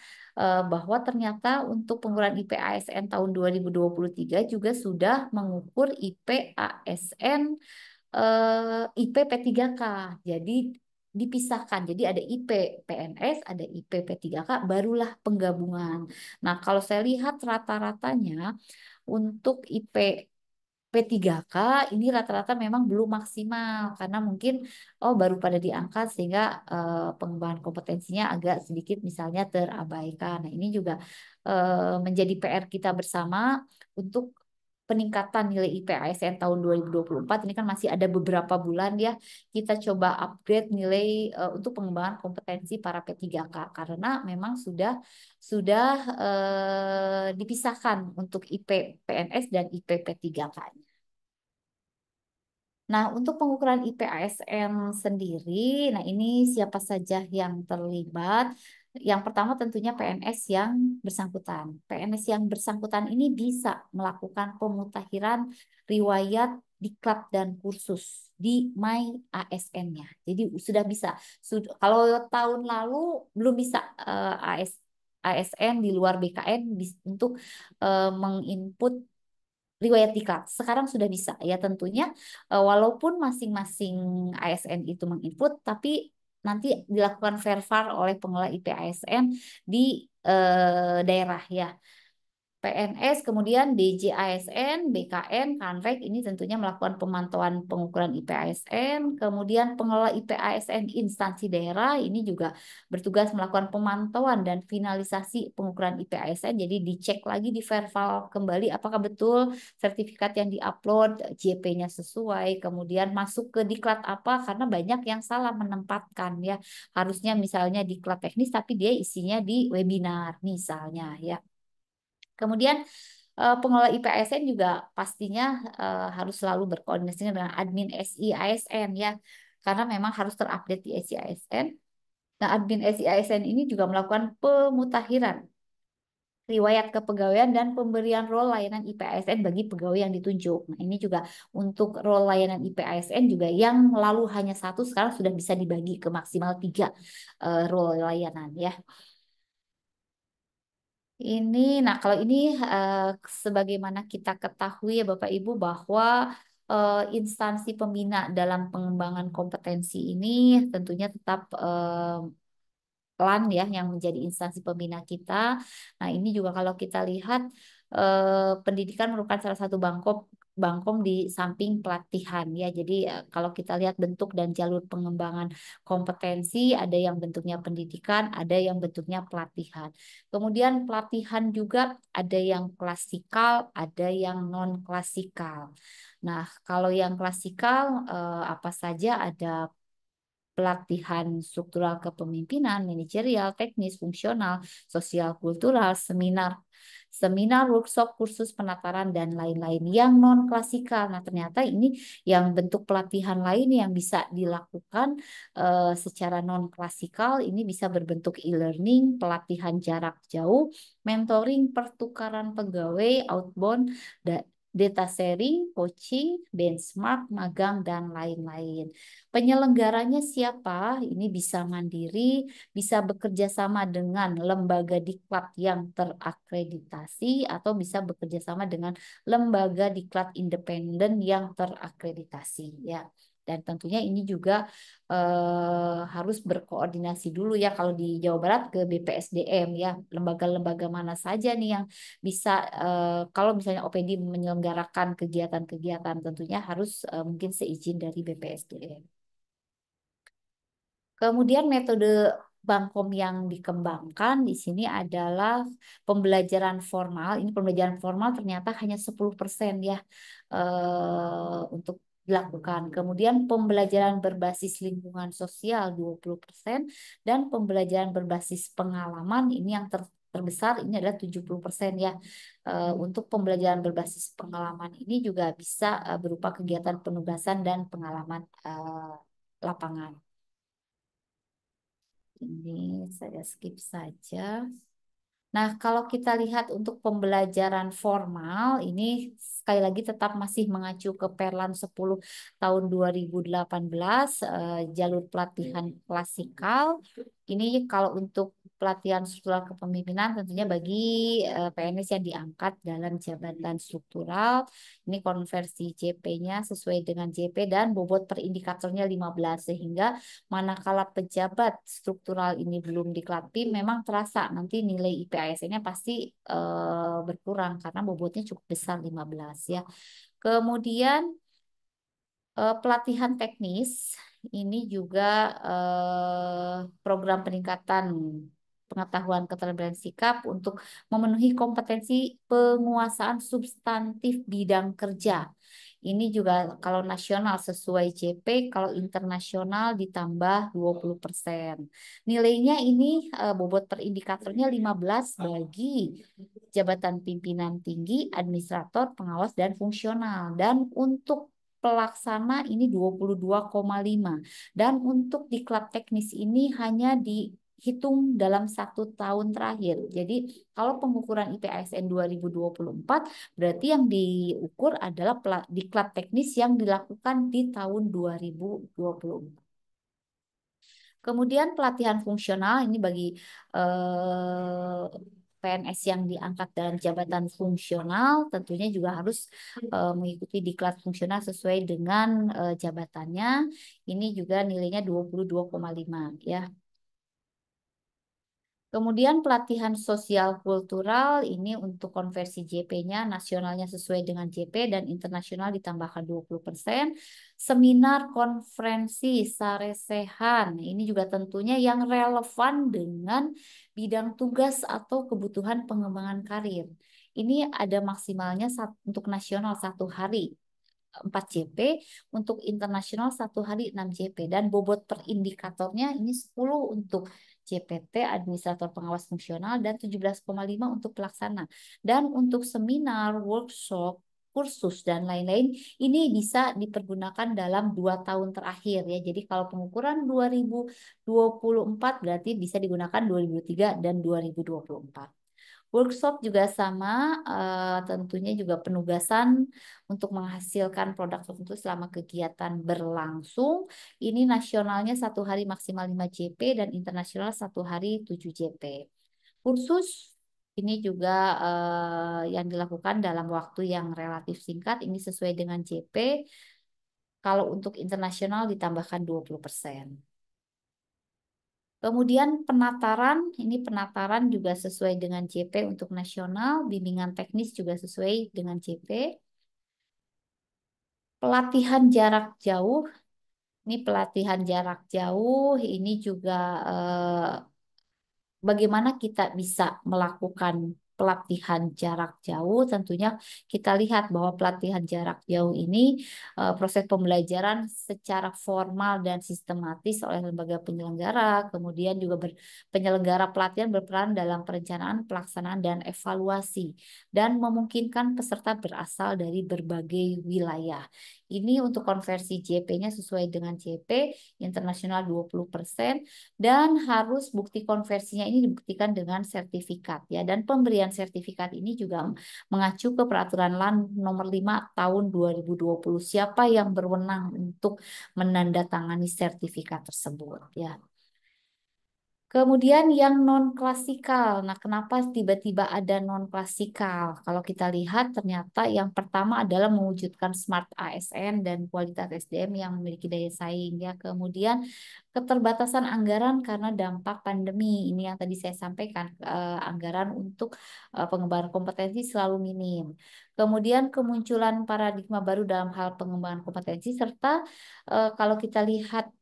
bahwa ternyata untuk pengukuran IP ASN tahun 2023 juga sudah mengukur IP ASN IP P3K. Jadi dipisahkan. Jadi ada IP PNS, ada IP P3K, barulah penggabungan. Nah, kalau saya lihat rata-ratanya untuk IP P3K ini rata-rata memang belum maksimal karena mungkin baru pada diangkat sehingga pengembangan kompetensinya agak sedikit misalnya terabaikan. Nah, ini juga menjadi PR kita bersama untuk peningkatan nilai IP ASN tahun 2024. Ini kan masih ada beberapa bulan ya, kita coba upgrade nilai untuk pengembangan kompetensi para P3K karena memang sudah dipisahkan untuk IP PNS dan IP P3K. Nah, untuk pengukuran IP ASN sendiri, nah ini siapa saja yang terlibat? Yang pertama tentunya PNS yang bersangkutan. PNS yang bersangkutan ini bisa melakukan pemutakhiran riwayat diklat dan kursus di My ASN-nya. Jadi sudah bisa. Kalau tahun lalu belum bisa ASN di luar BKN untuk menginput riwayat diklat. Sekarang sudah bisa ya tentunya walaupun masing-masing ASN itu menginput tapi nanti dilakukan verify oleh pengelola IP ASN di daerah ya. PNS, kemudian DJASN, BKN, Kanrek ini tentunya melakukan pemantauan pengukuran IP ASN, kemudian pengelola IP ASN instansi daerah ini juga bertugas melakukan pemantauan dan finalisasi pengukuran IP ASN, jadi dicek lagi, diverval kembali apakah betul sertifikat yang diupload JP-nya sesuai, kemudian masuk ke diklat apa, karena banyak yang salah menempatkan ya, harusnya misalnya diklat teknis tapi dia isinya di webinar misalnya ya. Kemudian pengelola IP ASN juga pastinya harus selalu berkoordinasi dengan admin SI ASN ya, karena memang harus terupdate di SI ASN. Nah, admin SI ASN ini juga melakukan pemutakhiran riwayat kepegawaian dan pemberian role layanan IP ASN bagi pegawai yang ditunjuk. Nah, ini juga untuk role layanan IP ASN juga yang lalu hanya satu, sekarang sudah bisa dibagi ke maksimal 3 role layanan ya. Ini, nah kalau ini sebagaimana kita ketahui ya Bapak Ibu bahwa instansi pembina dalam pengembangan kompetensi ini tentunya tetap LAN ya yang menjadi instansi pembina kita. Nah ini juga kalau kita lihat pendidikan merupakan salah satu bangkom di samping pelatihan ya. Jadi kalau kita lihat bentuk dan jalur pengembangan kompetensi ada yang bentuknya pendidikan, ada yang bentuknya pelatihan. Kemudian pelatihan juga ada yang klasikal, ada yang non klasikal. Nah, kalau yang klasikal apa saja ada pelatihan struktural kepemimpinan, manajerial, teknis, fungsional, sosial, kultural, seminar, workshop, kursus penataran, dan lain-lain yang non-klasikal. Nah, ternyata ini yang bentuk pelatihan lain yang bisa dilakukan secara non-klasikal, ini bisa berbentuk e-learning, pelatihan jarak jauh, mentoring, pertukaran pegawai, outbound, data sharing, coaching, benchmark, magang, dan lain-lain. Penyelenggaranya siapa? Ini bisa mandiri, bisa bekerja sama dengan lembaga diklat yang terakreditasi, atau bisa bekerja sama dengan lembaga diklat independen yang terakreditasi. Ya. Dan tentunya ini juga harus berkoordinasi dulu ya kalau di Jawa Barat ke BPSDM ya. Lembaga-lembaga mana saja nih yang bisa kalau misalnya OPD menyelenggarakan kegiatan-kegiatan tentunya harus mungkin seizin dari BPSDM. Kemudian metode Bangkom yang dikembangkan di sini adalah pembelajaran formal. Ini pembelajaran formal ternyata hanya 10% ya untuk dilakukan. Kemudian pembelajaran berbasis lingkungan sosial 20% dan pembelajaran berbasis pengalaman ini yang terbesar ini adalah 70% ya. Untuk pembelajaran berbasis pengalaman ini juga bisa berupa kegiatan penugasan dan pengalaman lapangan. Ini saya skip saja. Nah, kalau kita lihat untuk pembelajaran formal, ini sekali lagi tetap masih mengacu ke Perlan 10 tahun 2018, jalur pelatihan klasikal. Ini kalau untuk pelatihan struktural kepemimpinan tentunya bagi PNS yang diangkat dalam jabatan struktural, ini konversi JP-nya sesuai dengan JP dan bobot per indikatornya 15, sehingga manakala pejabat struktural ini belum diklatih, memang terasa nanti nilai IPASN-nya pasti berkurang karena bobotnya cukup besar 15 ya. Kemudian pelatihan teknis ini juga program peningkatan pengetahuan keterampilan sikap untuk memenuhi kompetensi penguasaan substantif bidang kerja. Ini juga kalau nasional sesuai JP, kalau internasional ditambah 20%. Nilainya ini bobot per indikatornya 15 bagi jabatan pimpinan tinggi, administrator, pengawas, dan fungsional. Dan untuk pelaksana ini 22,5. Dan untuk diklat teknis ini hanya dihitung dalam 1 tahun terakhir. Jadi kalau pengukuran IPASN 2024 berarti yang diukur adalah diklat teknis yang dilakukan di tahun 2024. Kemudian pelatihan fungsional ini bagi PNS yang diangkat dalam jabatan fungsional tentunya juga harus mengikuti diklat fungsional sesuai dengan jabatannya. Ini juga nilainya 22,5 ya. Kemudian pelatihan sosial kultural ini untuk konversi JP-nya nasionalnya sesuai dengan JP dan internasional ditambahkan 20%. Seminar konferensi saresehan ini juga tentunya yang relevan dengan bidang tugas atau kebutuhan pengembangan karir. Ini ada maksimalnya untuk nasional 1 hari 4 JP, untuk internasional 1 hari 6 JP, dan bobot per indikatornya ini 10 untuk JPT, administrator pengawas fungsional, dan 17,5 untuk pelaksana. Dan untuk seminar, workshop, kursus, dan lain-lain, ini bisa dipergunakan dalam 2 tahun terakhir ya. Jadi kalau pengukuran 2024 berarti bisa digunakan 2023 dan 2024. Workshop juga sama, tentunya juga penugasan untuk menghasilkan produk tertentu selama kegiatan berlangsung. Ini nasionalnya 1 hari maksimal 5 JP dan internasional 1 hari 7 JP. Kursus ini juga yang dilakukan dalam waktu yang relatif singkat, ini sesuai dengan JP. Kalau untuk internasional ditambahkan 20%. Kemudian penataran, ini penataran juga sesuai dengan JP untuk nasional, bimbingan teknis juga sesuai dengan JP. Pelatihan jarak jauh, ini pelatihan jarak jauh, ini juga bagaimana kita bisa melakukan pelatihan jarak jauh. Tentunya kita lihat bahwa pelatihan jarak jauh ini proses pembelajaran secara formal dan sistematis oleh lembaga penyelenggara, kemudian juga penyelenggara pelatihan berperan dalam perencanaan, pelaksanaan, dan evaluasi, dan memungkinkan peserta berasal dari berbagai wilayah. Ini untuk konversi JP-nya sesuai dengan JP, internasional 20%, dan harus bukti konversinya ini dibuktikan dengan sertifikat ya. Dan pemberian sertifikat ini juga mengacu ke peraturan LAN nomor 5 tahun 2020. Siapa yang berwenang untuk menandatangani sertifikat tersebut ya. Kemudian yang non-klasikal. Nah, kenapa tiba-tiba ada non-klasikal? Kalau kita lihat ternyata yang pertama adalah mewujudkan smart ASN dan kualitas SDM yang memiliki daya saing ya. Kemudian keterbatasan anggaran karena dampak pandemi. Ini yang tadi saya sampaikan, anggaran untuk pengembangan kompetensi selalu minim. Kemudian kemunculan paradigma baru dalam hal pengembangan kompetensi serta kalau kita lihat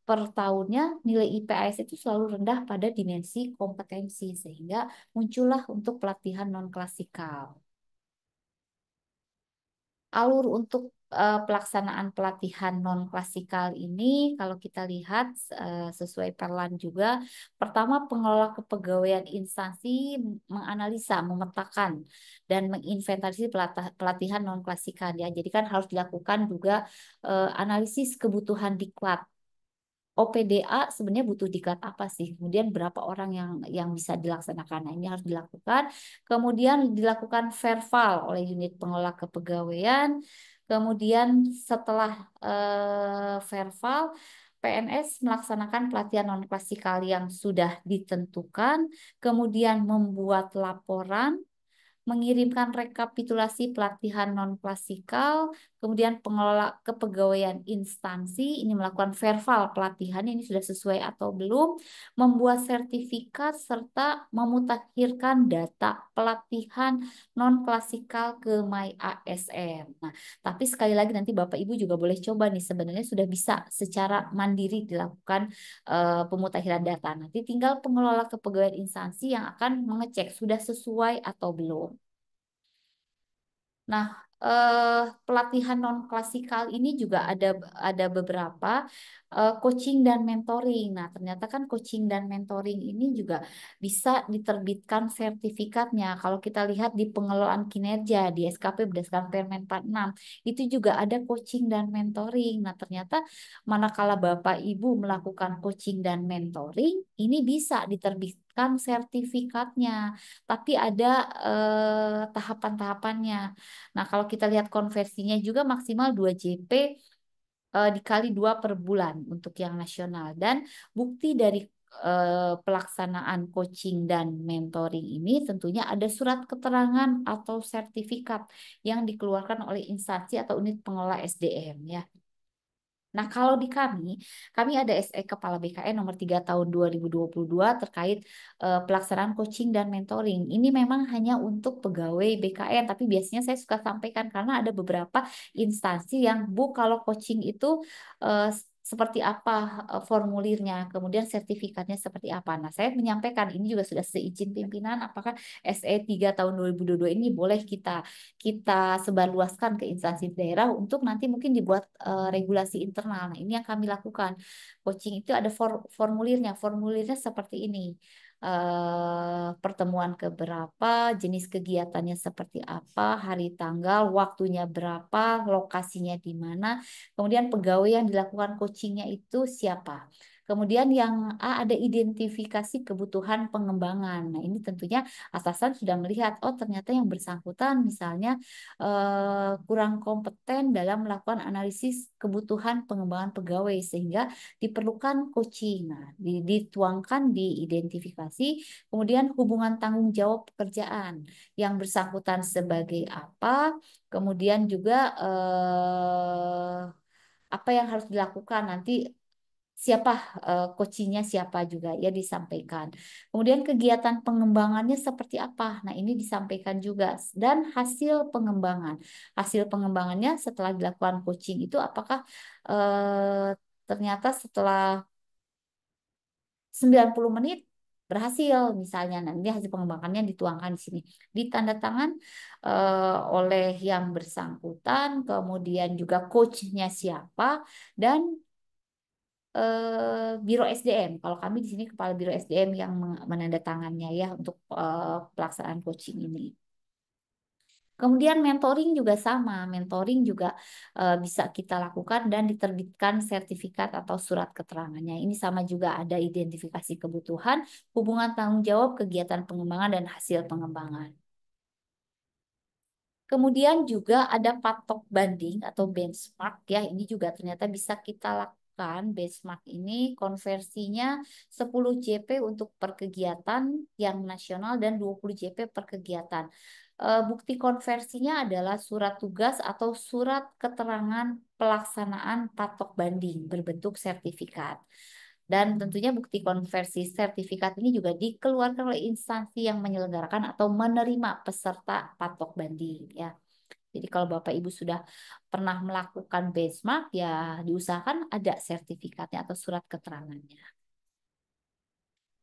per tahunnya nilai IPAS itu selalu rendah pada dimensi kompetensi sehingga muncullah untuk pelatihan non klasikal. Alur untuk pelaksanaan pelatihan non klasikal ini kalau kita lihat sesuai Perlan juga, pertama pengelola kepegawaian instansi menganalisa, memetakan dan menginventarisasi pelatihan non klasikal ya. Jadi kan harus dilakukan juga analisis kebutuhan diklat. OPDA sebenarnya butuh diklat apa sih? Kemudian berapa orang yang bisa dilaksanakan? Nah, ini harus dilakukan. Kemudian dilakukan verval oleh unit pengelola kepegawaian. Kemudian setelah verval, PNS melaksanakan pelatihan non klasikal yang sudah ditentukan, kemudian membuat laporan, mengirimkan rekapitulasi pelatihan non-klasikal, kemudian pengelola kepegawaian instansi ini melakukan verval pelatihan ini sudah sesuai atau belum, membuat sertifikat serta memutakhirkan data pelatihan non-klasikal ke MyASN. Nah, tapi sekali lagi nanti Bapak Ibu juga boleh coba nih sebenarnya sudah bisa secara mandiri dilakukan pemutakhiran data. Nanti tinggal pengelola kepegawaian instansi yang akan mengecek sudah sesuai atau belum. Nah, pelatihan non klasikal ini juga ada beberapa coaching dan mentoring. Nah, ternyata kan coaching dan mentoring ini juga bisa diterbitkan sertifikatnya. Kalau kita lihat di pengelolaan kinerja di SKP berdasarkan Permen 46, itu juga ada coaching dan mentoring. Nah, ternyata manakala Bapak Ibu melakukan coaching dan mentoring, ini bisa diterbitkan sertifikatnya. Tapi ada tahapan-tahapannya. Nah, kalau kita lihat konversinya juga maksimal 2 JP dikali 2 per bulan untuk yang nasional. Dan bukti dari pelaksanaan coaching dan mentoring ini tentunya ada surat keterangan atau sertifikat yang dikeluarkan oleh instansi atau unit pengelola SDM ya. Nah, kalau di kami ada SE Kepala BKN nomor 3 tahun 2022 terkait pelaksanaan coaching dan mentoring. Ini memang hanya untuk pegawai BKN, tapi biasanya saya suka sampaikan karena ada beberapa instansi yang Bu kalau coaching itu eh, seperti apa formulirnya, kemudian sertifikatnya seperti apa. Nah, saya menyampaikan ini juga sudah seizin pimpinan apakah SE 3 tahun 2022 ini boleh kita kita sebarluaskan ke instansi daerah untuk nanti mungkin dibuat regulasi internal. Nah, ini yang kami lakukan. Coaching itu ada formulirnya. Formulirnya seperti ini. Pertemuan keberapa, jenis kegiatannya seperti apa, hari tanggal, waktunya berapa, lokasinya di mana, kemudian pegawai yang dilakukan coachingnya itu siapa. Kemudian yang A ada identifikasi kebutuhan pengembangan. Nah, ini tentunya atasan sudah melihat, oh ternyata yang bersangkutan misalnya kurang kompeten dalam melakukan analisis kebutuhan pengembangan pegawai sehingga diperlukan coaching. Nah, dituangkan di identifikasi, kemudian hubungan tanggung jawab pekerjaan yang bersangkutan sebagai apa, kemudian juga apa yang harus dilakukan nanti siapa coachingnya siapa juga ya disampaikan. Kemudian kegiatan pengembangannya seperti apa? Nah, ini disampaikan juga dan hasil pengembangan. Hasil pengembangannya setelah dilakukan coaching itu apakah ternyata setelah 90 menit berhasil misalnya. Nah, ini hasil pengembangannya dituangkan di sini. Ditanda tangan oleh yang bersangkutan, kemudian juga coachnya siapa dan Biro SDM. Kalau kami di sini Kepala Biro SDM yang menandatangannya ya untuk pelaksanaan coaching ini. Kemudian mentoring juga sama, mentoring juga bisa kita lakukan dan diterbitkan sertifikat atau surat keterangannya. Ini sama juga ada identifikasi kebutuhan, hubungan tanggung jawab, kegiatan pengembangan dan hasil pengembangan. Kemudian juga ada patok banding atau benchmark ya. Ini juga ternyata bisa kita lakukan. Benchmark ini konversinya 10 JP untuk per kegiatan yang nasional dan 20 JP per kegiatan. Bukti konversinya adalah surat tugas atau surat keterangan pelaksanaan patok banding berbentuk sertifikat. Dan tentunya bukti konversi sertifikat ini juga dikeluarkan oleh instansi yang menyelenggarakan atau menerima peserta patok banding ya. Jadi kalau Bapak Ibu sudah pernah melakukan benchmark, ya diusahakan ada sertifikatnya atau surat keterangannya.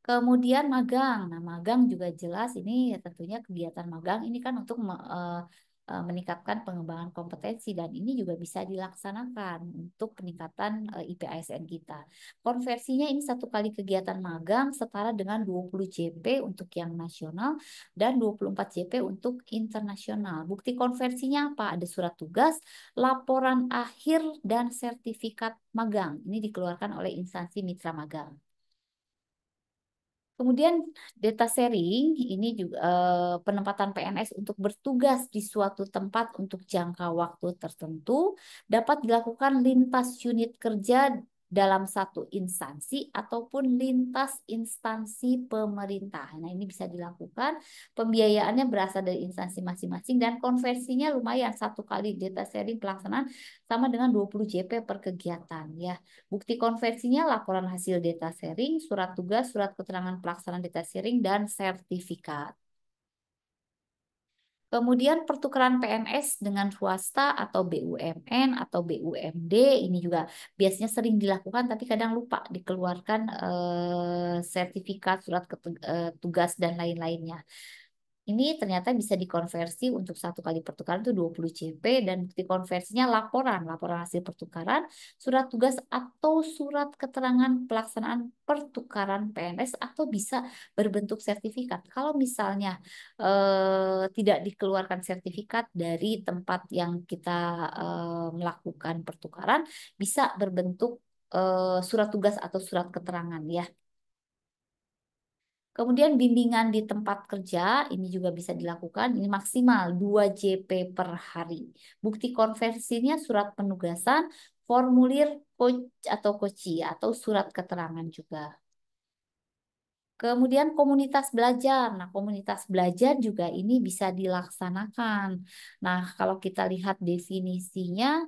Kemudian magang. Nah, magang juga jelas ini ya tentunya kegiatan magang ini kan untuk meningkatkan pengembangan kompetensi dan ini juga bisa dilaksanakan untuk peningkatan IPASN kita. Konversinya ini satu kali kegiatan magang setara dengan 20 JP untuk yang nasional dan 24 JP untuk internasional. Bukti konversinya apa? Ada surat tugas, laporan akhir, dan sertifikat magang. Ini dikeluarkan oleh instansi mitra magang. Kemudian data sharing ini juga penempatan PNS untuk bertugas di suatu tempat untuk jangka waktu tertentu dapat dilakukan lintas unit kerja dalam satu instansi ataupun lintas instansi pemerintah. Nah, ini bisa dilakukan. Pembiayaannya berasal dari instansi masing-masing dan konversinya lumayan, satu kali data sharing pelaksanaan sama dengan 20 JP per kegiatan ya. Bukti konversinya laporan hasil data sharing, surat tugas, surat keterangan pelaksanaan data sharing, dan sertifikat. Kemudian pertukaran PNS dengan swasta atau BUMN atau BUMD ini juga biasanya sering dilakukan tapi kadang lupa dikeluarkan sertifikat, surat tugas, dan lain-lainnya. Ini ternyata bisa dikonversi untuk satu kali pertukaran itu 20 CP dan bukti konversinya laporan hasil pertukaran, surat tugas atau surat keterangan pelaksanaan pertukaran PNS atau bisa berbentuk sertifikat. Kalau misalnya tidak dikeluarkan sertifikat dari tempat yang kita melakukan pertukaran, bisa berbentuk surat tugas atau surat keterangan ya. Kemudian bimbingan di tempat kerja ini juga bisa dilakukan. Ini maksimal 2 JP per hari. Bukti konversinya surat penugasan, formulir coach atau koci atau surat keterangan juga. Kemudian komunitas belajar. Nah, komunitas belajar juga ini bisa dilaksanakan. Nah, kalau kita lihat definisinya,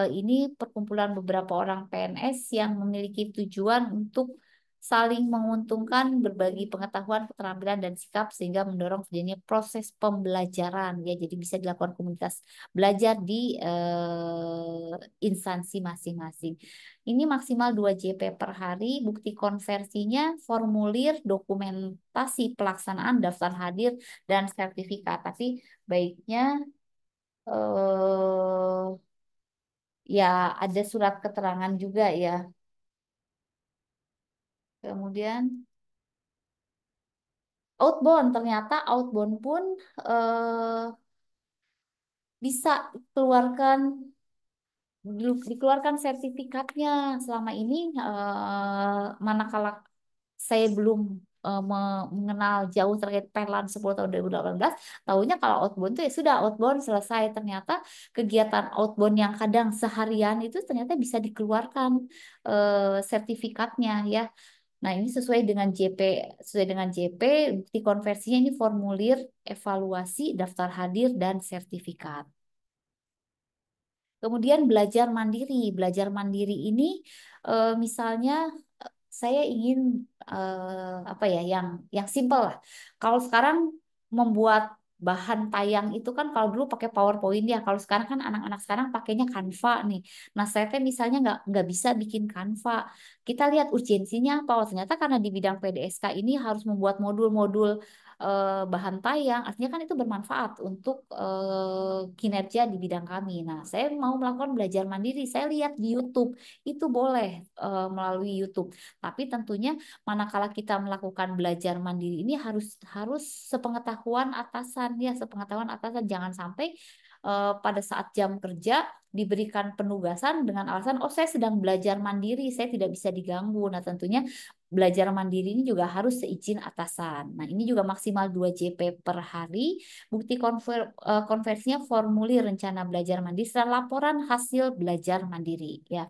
ini perkumpulan beberapa orang PNS yang memiliki tujuan untuk saling menguntungkan, berbagi pengetahuan, keterampilan, dan sikap sehingga mendorong terjadinya proses pembelajaran. Ya, jadi bisa dilakukan komunitas belajar di instansi masing-masing. Ini maksimal 2 JP per hari, bukti konversinya, formulir, dokumentasi pelaksanaan, daftar hadir, dan sertifikat. Tapi baiknya ya ada surat keterangan juga ya. Kemudian outbound, ternyata outbound pun bisa keluarkan dikeluarkan sertifikatnya. Selama ini manakala saya belum mengenal jauh terkait Perlan 10 tahun 2018, tahunya kalau outbound itu ya sudah outbound selesai. Ternyata kegiatan outbound yang kadang seharian itu ternyata bisa dikeluarkan sertifikatnya ya. Nah, ini sesuai dengan JP, bukti konversinya ini formulir, evaluasi, daftar hadir, dan sertifikat. Kemudian belajar mandiri. Belajar mandiri ini misalnya saya ingin apa ya yang simpel lah. Kalau sekarang membuat bahan tayang itu kan kalau dulu pakai PowerPoint ya, kalau sekarang kan anak-anak sekarang pakainya Canva nih. Nah, saya teh misalnya nggak bisa bikin Canva. Kita lihat urgensinya apa? Oh, ternyata karena di bidang PDSK ini harus membuat modul-modul bahan tayang, artinya kan itu bermanfaat untuk kinerja di bidang kami. Nah, saya mau melakukan belajar mandiri, saya lihat di YouTube, itu boleh melalui YouTube. Tapi tentunya manakala kita melakukan belajar mandiri ini harus harus sepengetahuan atasan ya, sepengetahuan atasan. Jangan sampai pada saat jam kerja diberikan penugasan dengan alasan oh saya sedang belajar mandiri, saya tidak bisa diganggu. Nah, tentunya belajar mandiri ini juga harus seizin atasan. Nah, ini juga maksimal 2 JP per hari. Bukti konversinya formulir rencana belajar mandiri dan laporan hasil belajar mandiri ya.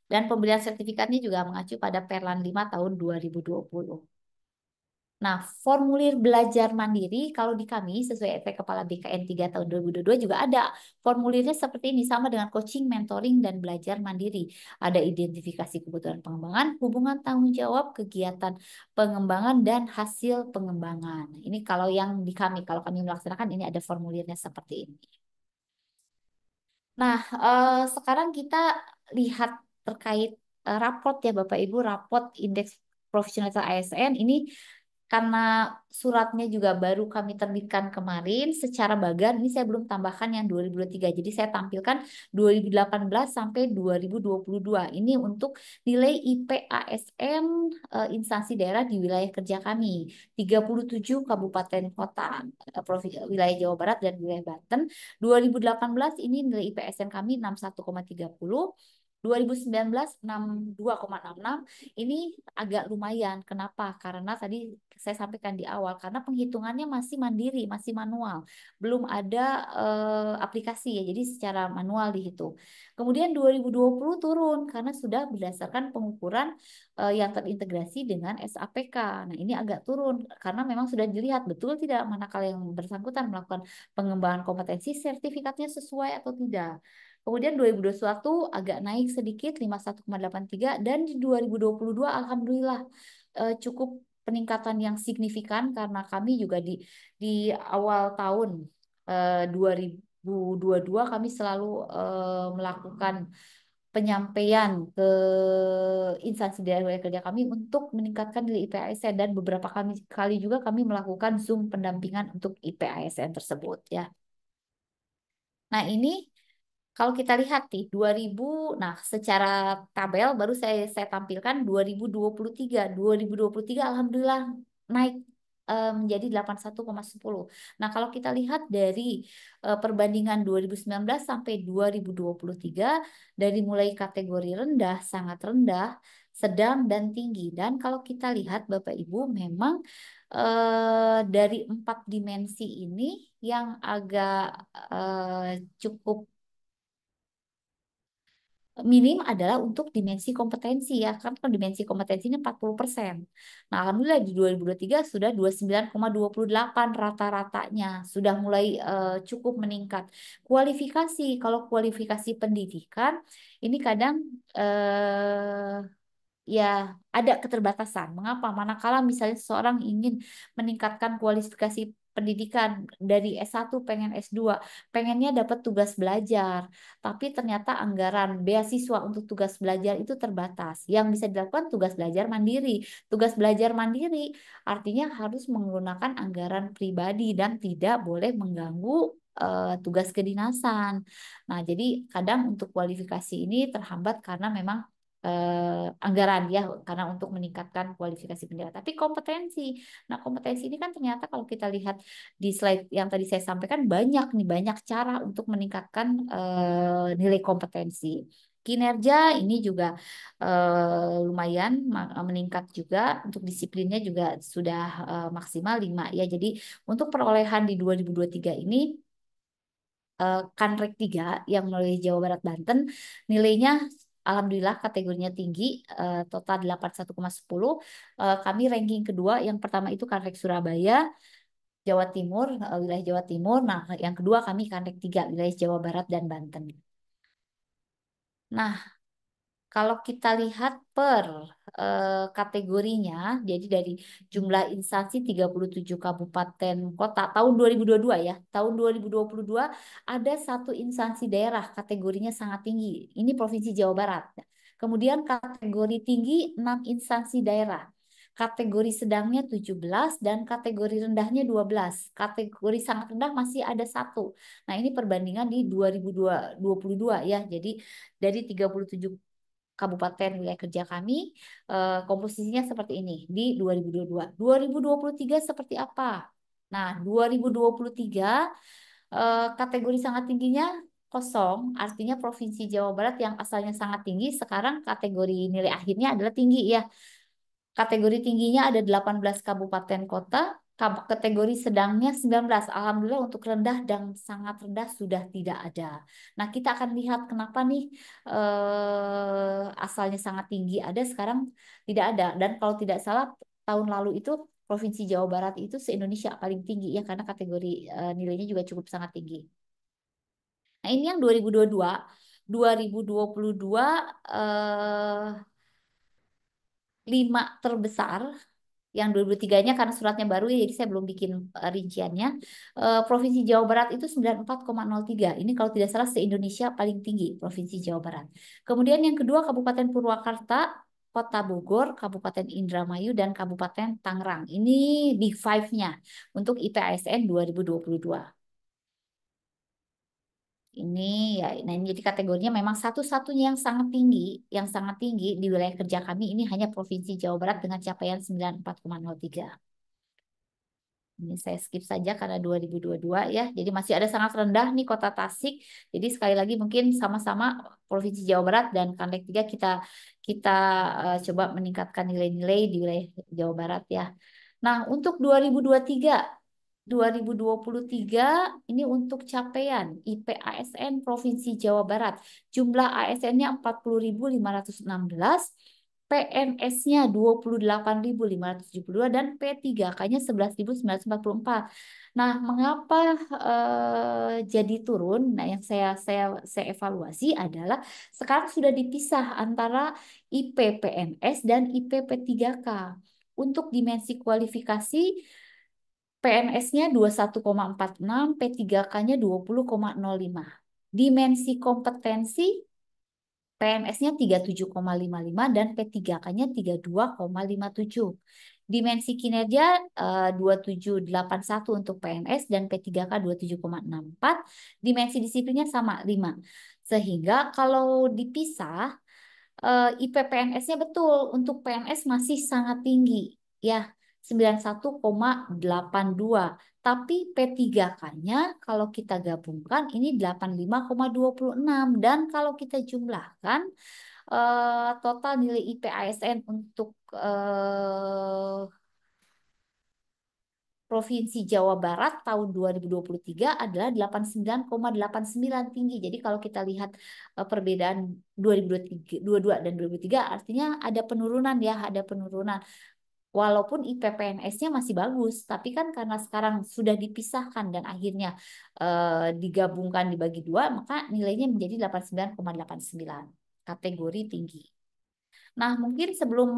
Dan pemberian sertifikatnya juga mengacu pada Perlan 5 tahun 2020. Nah, formulir belajar mandiri kalau di kami sesuai EP Kepala BKN 3 tahun 2022 juga ada formulirnya seperti ini sama dengan coaching, mentoring dan belajar mandiri. Ada identifikasi kebutuhan pengembangan, hubungan tanggung jawab, kegiatan pengembangan dan hasil pengembangan. Nah, ini kalau yang di kami, kalau kami melaksanakan ini ada formulirnya seperti ini. Nah, sekarang kita lihat terkait raport ya Bapak Ibu, raport indeks profesionalitas ASN ini karena suratnya juga baru kami terbitkan kemarin secara bagan, ini saya belum tambahkan yang 2023. Jadi saya tampilkan 2018 sampai 2022. Ini untuk nilai IP ASN instansi daerah di wilayah kerja kami. 37 kabupaten kota wilayah Jawa Barat dan wilayah Banten. 2018 ini nilai IP ASN kami 61,30. 2019 62,66. Ini agak lumayan. Kenapa? Karena tadi saya sampaikan di awal, karena penghitungannya masih mandiri, masih manual. Belum ada aplikasi ya, jadi secara manual dihitung. Kemudian 2020 turun karena sudah berdasarkan pengukuran yang terintegrasi dengan SAPK. Nah, ini agak turun karena memang sudah dilihat betul tidak manakala yang bersangkutan melakukan pengembangan kompetensi sertifikatnya sesuai atau tidak. Kemudian 2021 agak naik sedikit 51,83 dan di 2022 alhamdulillah cukup peningkatan yang signifikan karena kami juga di awal tahun 2022 kami selalu melakukan penyampaian ke instansi daerah kerja kami untuk meningkatkan nilai IPASN dan beberapa kali juga kami melakukan Zoom pendampingan untuk IPASN tersebut ya. Nah, ini kalau kita lihat nih 2000, nah secara tabel baru saya tampilkan 2023. 2023 alhamdulillah naik menjadi 81,10. Nah, kalau kita lihat dari perbandingan 2019 sampai 2023 dari mulai kategori rendah, sangat rendah, sedang dan tinggi. Dan kalau kita lihat Bapak Ibu memang dari 4 dimensi ini yang agak cukup minim adalah untuk dimensi kompetensi ya, kan dimensi kompetensi ini 40%. Nah, alhamdulillah di 2023 sudah 29,28 rata-ratanya, sudah mulai cukup meningkat. Kualifikasi, kalau kualifikasi pendidikan ini kadang ya ada keterbatasan. Mengapa? Manakala misalnya seseorang ingin meningkatkan kualifikasi pendidikan dari S1 pengen S2, pengennya dapat tugas belajar, tapi ternyata anggaran beasiswa untuk tugas belajar itu terbatas. Yang bisa dilakukan tugas belajar mandiri. Tugas belajar mandiri artinya harus menggunakan anggaran pribadi dan tidak boleh mengganggu tugas kedinasan. Nah, jadi kadang untuk kualifikasi ini terhambat karena memang anggaran ya karena untuk meningkatkan kualifikasi pendidikan. Tapi kompetensi, nah kompetensi ini kan ternyata kalau kita lihat di slide yang tadi saya sampaikan banyak nih banyak cara untuk meningkatkan nilai kompetensi. Kinerja ini juga lumayan meningkat juga untuk disiplinnya juga sudah maksimal 5 ya. Jadi untuk perolehan di 2023 ini Kanrek 3 yang melalui Jawa Barat Banten nilainya alhamdulillah kategorinya tinggi total 81,10. Kami ranking kedua, yang pertama itu Kanrek Surabaya Jawa Timur, wilayah Jawa Timur. Nah, yang kedua kami Kanrek 3 wilayah Jawa Barat dan Banten. Nah, kalau kita lihat per kategorinya, jadi dari jumlah instansi 37 kabupaten kota tahun 2022 ya. Tahun 2022 ada satu instansi daerah kategorinya sangat tinggi. Ini Provinsi Jawa Barat. Kemudian kategori tinggi 6 instansi daerah. Kategori sedangnya 17 dan kategori rendahnya 12. Kategori sangat rendah masih ada satu. Nah, ini perbandingan di 2022 ya. Jadi dari 37 kabupaten wilayah kerja kami komposisinya seperti ini di 2022. 2023 seperti apa? Nah, 2023 kategori sangat tingginya kosong, artinya Provinsi Jawa Barat yang asalnya sangat tinggi sekarang kategori nilai akhirnya adalah tinggi ya. Kategori tingginya ada 18 kabupaten kota, kategori sedangnya 19. Alhamdulillah untuk rendah dan sangat rendah sudah tidak ada. Nah, kita akan lihat kenapa nih asalnya sangat tinggi ada, sekarang tidak ada. Dan kalau tidak salah tahun lalu itu Provinsi Jawa Barat itu se-Indonesia paling tinggi ya karena kategori nilainya juga cukup sangat tinggi. Nah, ini yang 2022. 2022 5 terbesar yang 2023-nya karena suratnya baru ya jadi saya belum bikin rinciannya. Provinsi Jawa Barat itu 94,03. Ini kalau tidak salah se-Indonesia paling tinggi Provinsi Jawa Barat. Kemudian yang kedua Kabupaten Purwakarta, Kota Bogor, Kabupaten Indramayu, dan Kabupaten Tangerang. Ini Big Five-nya untuk IPASN 2022. Ini ya, nah ini jadi kategorinya memang satu-satunya yang sangat tinggi di wilayah kerja kami ini hanya Provinsi Jawa Barat dengan capaian 94,03. Ini saya skip saja karena 2022 ya. Jadi masih ada sangat rendah nih Kota Tasik. Jadi sekali lagi mungkin sama-sama Provinsi Jawa Barat dan Kanlek 3 kita kita coba meningkatkan nilai-nilai di wilayah Jawa Barat ya. Nah, untuk 2023 ini untuk capaian IP ASN Provinsi Jawa Barat. Jumlah ASN-nya 40.516, PNS-nya 28.572 dan P3K-nya 11.944. Nah, mengapa jadi turun? Nah, yang saya evaluasi adalah sekarang sudah dipisah antara IP PNS dan IP P3K. Untuk dimensi kualifikasi PNS-nya 21,46, P3K-nya 20,05. Dimensi kompetensi PNS-nya 37,55 dan P3K-nya 32,57. Dimensi kinerja 2781 untuk PNS dan P3K 27,64. Dimensi disiplinnya sama 5. Sehingga kalau dipisah IP PNS-nya betul untuk PNS masih sangat tinggi ya 91,82. Tapi P3K-nya kalau kita gabungkan ini 85,26 dan kalau kita jumlahkan total nilai IP ASN untuk Provinsi Jawa Barat tahun 2023 adalah 89,89 tinggi. Jadi kalau kita lihat perbedaan 2022 dan 2023 artinya ada penurunan ya, ada penurunan. Walaupun IPPNS-nya masih bagus, tapi kan karena sekarang sudah dipisahkan dan akhirnya digabungkan dibagi dua, maka nilainya menjadi 89,89. Kategori tinggi. Nah, mungkin sebelum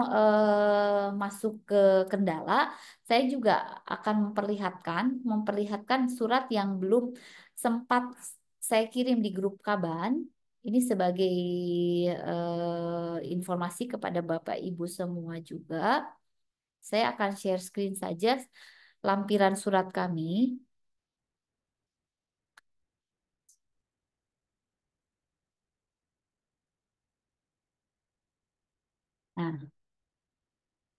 masuk ke kendala, saya juga akan memperlihatkan surat yang belum sempat saya kirim di grup Kaban. Ini sebagai informasi kepada Bapak Ibu semua juga. Saya akan share screen saja lampiran surat kami. Nah,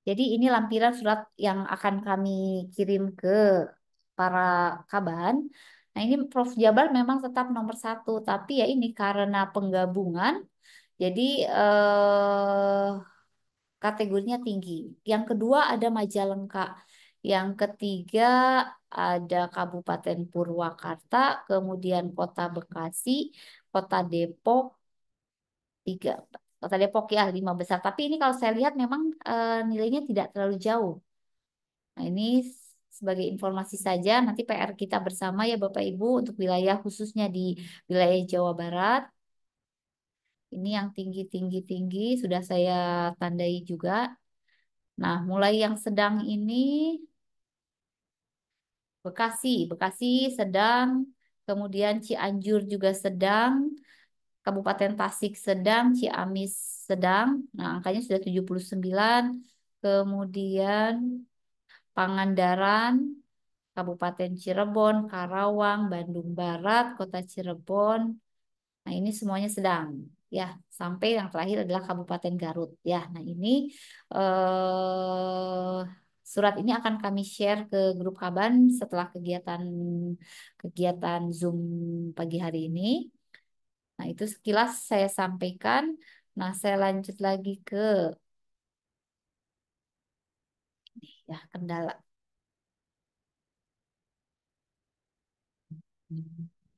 jadi ini lampiran surat yang akan kami kirim ke para kaban. Nah ini Prof Jabar memang tetap nomor 1, tapi ya ini karena penggabungan, jadi kategorinya tinggi. Yang kedua ada Majalengka. Yang ketiga ada Kabupaten Purwakarta, kemudian Kota Bekasi, Kota Depok, 3. Kota Depok ya 5 besar. Tapi ini kalau saya lihat memang nilainya tidak terlalu jauh. Nah, ini sebagai informasi saja, nanti PR kita bersama ya Bapak Ibu untuk wilayah khususnya di wilayah Jawa Barat. Ini yang tinggi-tinggi-tinggi sudah saya tandai juga. Nah, mulai yang sedang ini Bekasi sedang, kemudian Cianjur juga sedang, Kabupaten Tasik sedang, Ciamis sedang. Nah, angkanya sudah 79. Kemudian Pangandaran, Kabupaten Cirebon, Karawang, Bandung Barat, Kota Cirebon. Nah, ini semuanya sedang ya. Sampai yang terakhir adalah Kabupaten Garut ya. Nah, ini surat ini akan kami share ke grup Kaban setelah kegiatan kegiatan Zoom pagi hari ini. Nah, itu sekilas saya sampaikan. Nah, saya lanjut lagi ke ya kendala.